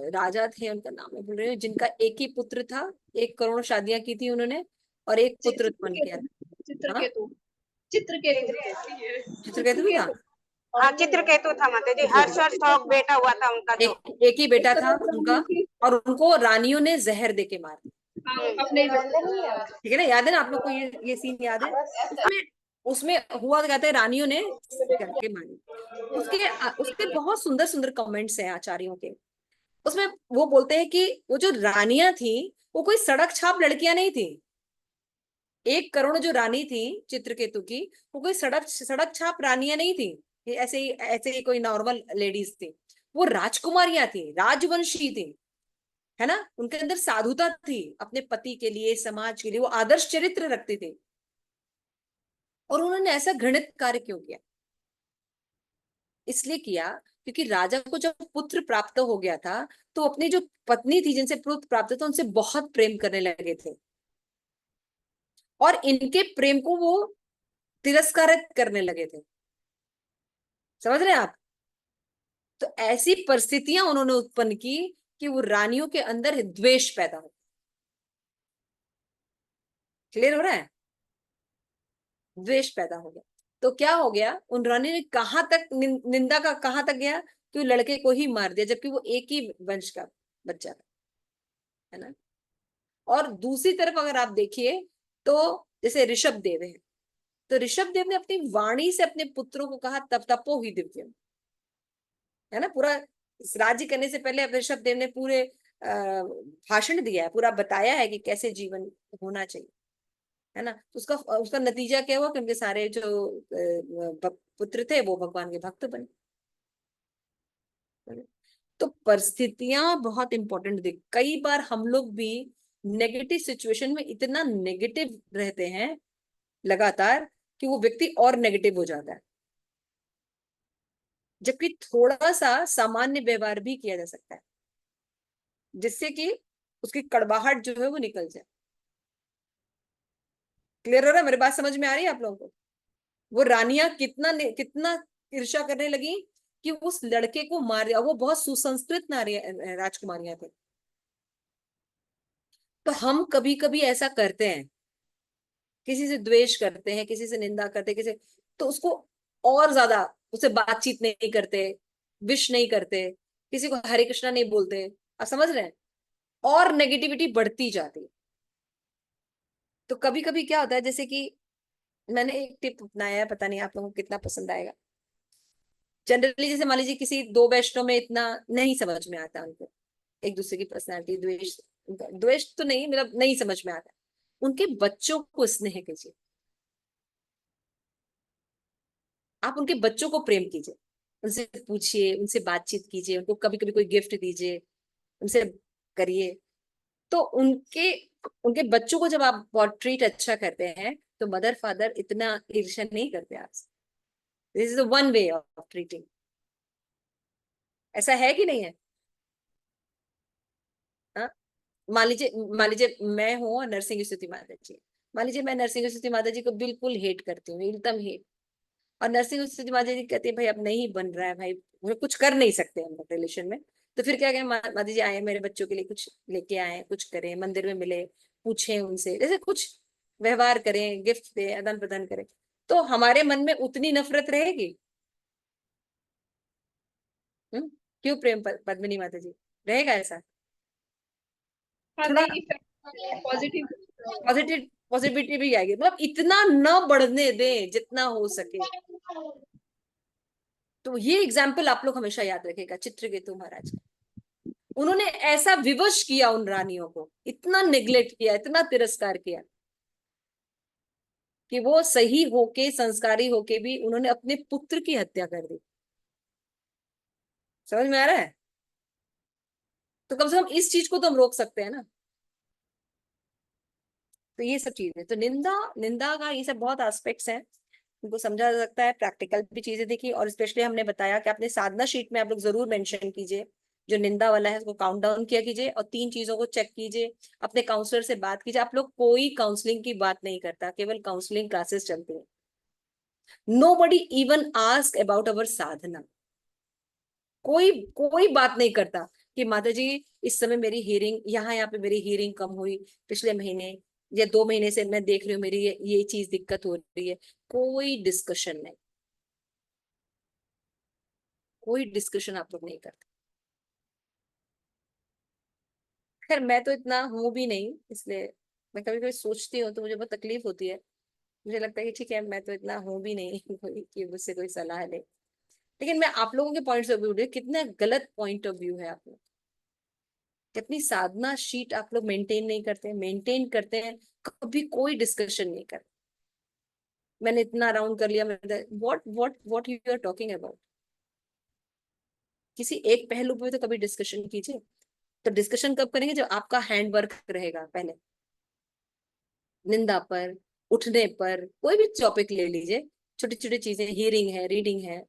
राजा थे, उनका नाम मैं भूल रही हूँ, जिनका एक ही पुत्र था, 1 करोड़ शादियां की थी उन्होंने, और एक पुत्र उत्पन्न किया था। चित्रकेतु, चित्रकेतु, चित्रकेतु भी था। हाँ चित्रकेतु था माता जी, हर्षवर्धन बेटा हुआ था उनका जो। एक ही बेटा था उनका, और उनको रानियों ने जहर देके मार दिया। हाँ, अपने ठीक है ना, याद है ना आप लोग को, ये सीन याद है? उसमें हुआ कहते हैं रानियों ने करके मारी। उसके बहुत सुंदर सुंदर कमेंट्स हैं आचार्यों के। उसमें वो बोलते हैं कि वो जो रानियां थी वो कोई सड़क छाप लड़कियां नहीं थी। 1 करोड़ जो रानी थी चित्रकेतु की, वो कोई सड़क छाप रानियां नहीं थी, ये ऐसे ही कोई नॉर्मल लेडीज थी। वो राजकुमारियां थी, राजवंशी थी, है ना। उनके अंदर साधुता थी, अपने पति के लिए, समाज के लिए वो आदर्श चरित्र रखती थी। और उन्होंने ऐसा घृणित कार्य क्यों किया? इसलिए किया क्योंकि राजा को जब पुत्र प्राप्त हो गया था तो अपनी जो पत्नी थी जिनसे पुत्र प्राप्त था उनसे बहुत प्रेम करने लगे थे, और इनके प्रेम को वो तिरस्कारित करने लगे थे। समझ रहे हैं आप? तो ऐसी परिस्थितियां उन्होंने उत्पन्न की कि वो रानियों के अंदर द्वेष पैदा हो। क्लियर हो रहा है? द्वेष पैदा हो गया। तो क्या हो गया, उन रानी ने कहां तक निंदा का कहां तक गया कि वो लड़के को ही मार दिया, जबकि वो एक ही वंश का बच्चा था, है ना। और दूसरी तरफ अगर आप देखिए तो जैसे ऋषभ देव है, तो ऋषभ देव ने अपनी वाणी से अपने पुत्रों को कहा तप तपो ही दिव्यम, है ना। पूरा राज्य करने से पहले ऋषभ देव ने पूरे भाषण दिया है, पूरा बताया है कि कैसे जीवन होना चाहिए, है ना। तो उसका उसका नतीजा क्या हुआ कि उनके सारे जो पुत्र थे वो भगवान के भक्त बने। तो परिस्थितियां बहुत इंपॉर्टेंट थी। कई बार हम लोग भी नेगेटिव सिचुएशन में इतना नेगेटिव रहते हैं लगातार कि वो व्यक्ति और नेगेटिव हो जाता है, जबकि थोड़ा सा सामान्य व्यवहार भी किया जा सकता है जिससे कि उसकी कड़वाहट जो है वो निकल जाए। क्लियर हो रहा है? मेरी बात समझ में आ रही है आप लोगों को? वो रानियां कितना ईर्ष्या करने लगी कि उस लड़के को मार दिया। वो बहुत सुसंस्कृत नारी राजकुमारियां थे। तो हम कभी कभी ऐसा करते हैं, किसी से द्वेष करते हैं, किसी से निंदा करते हैं, किसी तो उसको और ज्यादा उससे बातचीत नहीं करते, विश नहीं करते, किसी को हरे कृष्णा नहीं बोलते। आप समझ रहे हैं? और नेगेटिविटी बढ़ती जाती है। तो कभी कभी क्या होता है, जैसे कि मैंने एक टिप अपनाया है, पता नहीं आप लोगों को कितना पसंद आएगा। जनरली जैसे मान लीजिए किसी दो वैष्णव में इतना नहीं समझ में आता उनको, एक दूसरे की पर्सनैलिटी, द्वेष तो नहीं, मतलब नहीं समझ में आता, उनके बच्चों को स्नेह कीजिए। आप उनके बच्चों को प्रेम कीजिए, उनसे पूछिए, उनसे बातचीत कीजिए, उनको कभी कभी कोई गिफ्ट दीजिए, उनसे करिए। तो उनके उनके बच्चों को जब आप बहुत ट्रीट अच्छा करते हैं तो मदर फादर इतना ईर्ष्या नहीं करते आपसे। This is one way of treating. ऐसा है कि नहीं है? हाँ, मान लीजिए मैं हूँ नरसिंह स्तुति माता जी, मान लीजिए मैं नरसिंह स्तुति माता जी को बिल्कुल हेट करती हूँ, एकदम हेट। और नरसिंह स्तुति माता जी कहती है भाई अब नहीं बन रहा है भाई, मुझे कुछ कर नहीं सकते हम लोग रिलेशन में। तो फिर क्या कहें, माता जी आए मेरे बच्चों के लिए कुछ लेके आए, कुछ करें, मंदिर में मिले, पूछें उनसे, जैसे कुछ व्यवहार करें, गिफ्ट दे, आदान प्रदान करें, तो हमारे मन में उतनी नफरत रहेगी। क्यों प्रेम पद्मिनी माता जी, रहेगा ऐसा? हाँ, थोड़ा नहीं, पॉजिटिव पॉजिटिविटी भी आएगी, मतलब इतना न बढ़ने दें जितना हो सके। तो ये एग्जाम्पल आप लोग हमेशा याद रखेगा चित्रकेतु महाराज का। उन्होंने ऐसा विवश किया उन रानियों को, इतना नेग्लेक्ट किया, इतना तिरस्कार किया कि वो सही होके, संस्कारी होके भी उन्होंने अपने पुत्र की हत्या कर दी। समझ में आ रहा है? तो कम से कम इस चीज को तो हम रोक सकते हैं ना। तो ये सब चीजें, तो निंदा, निंदा का ये सब बहुत एस्पेक्ट्स हैं, उनको समझा जा सकता है, प्रैक्टिकल भी चीजें देखी। और स्पेशली हमने बताया कि अपने साधना शीट में आप लोग जरूर मेंशन कीजिए, जो निंदा वाला है उसको काउंट डाउन किया कीजिए, और 3 चीजों को चेक कीजिए, अपने काउंसलर से बात कीजिए। आप लोग कोई काउंसलिंग की बात नहीं करता, केवल काउंसलिंग क्लासेस चलती है। Nobody even ask about our sadhana, कोई कोई बात नहीं करता कि माता जी इस समय मेरी हीयरिंग, यहाँ पे मेरी हीयरिंग कम हुई पिछले महीने या 2 महीने से, मैं देख रही हूँ मेरी ये चीज दिक्कत हो रही है। कोई डिस्कशन नहीं, कोई डिस्कशन आप लोग नहीं करते। खैर मैं तो इतना हूं भी नहीं, इसलिए मैं कभी कभी सोचती हूँ तो मुझे बहुत तकलीफ होती है। मुझे लगता है कि ठीक है, मैं तो इतना हूं भी नहीं कि मुझसे कोई सलाह ले। लेकिन मैं आप लोगों के पॉइंट ऑफ व्यू, कितना गलत पॉइंट ऑफ व्यू है आप लोग, कितनी साधना शीट आप लोग मेंटेन नहीं करते, मेंटेन करते हैं कभी कोई डिस्कशन नहीं करते। मैंने इतना राउंड कर लिया, what you are talking about. किसी एक पहलू पे तो कभी डिस्कशन कीजिए। तो डिस्कशन कब करेंगे? जब आपका हैंड वर्क रहेगा। पहले निंदा पर, उठने पर, कोई भी टॉपिक ले लीजिए, छोटी छोटी चीजें, हियरिंग है, रीडिंग है,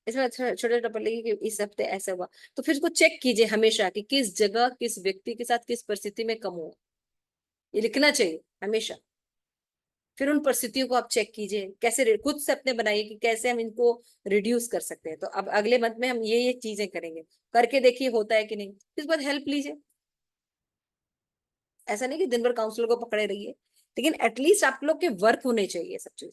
इसमें छोटा छोटा टॉपिक लगे कि इस हफ्ते ऐसा हुआ, तो फिर उसको चेक कीजिए हमेशा कि किस जगह, किस व्यक्ति के साथ, किस परिस्थिति में कम हुआ। ये लिखना चाहिए हमेशा। फिर उन परिस्थितियों को आप चेक कीजिए, कैसे खुद से अपने बनाइए कि कैसे हम इनको रिड्यूस कर सकते हैं। तो अब अगले मंथ में हम ये चीजें करेंगे, करके देखिए होता है कि नहीं, इस बार हेल्प लीजिए। ऐसा नहीं कि दिन भर काउंसलर को पकड़े रहिए, लेकिन एटलीस्ट आप लोग के वर्क होने चाहिए सब चीज।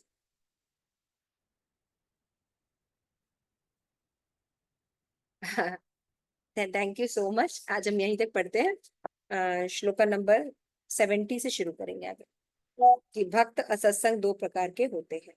Thank you so much. आज हम यहीं तक पढ़ते हैं, श्लोका नंबर 70 से शुरू करेंगे आगे, कि भक्त असत्संग 2 प्रकार के होते हैं।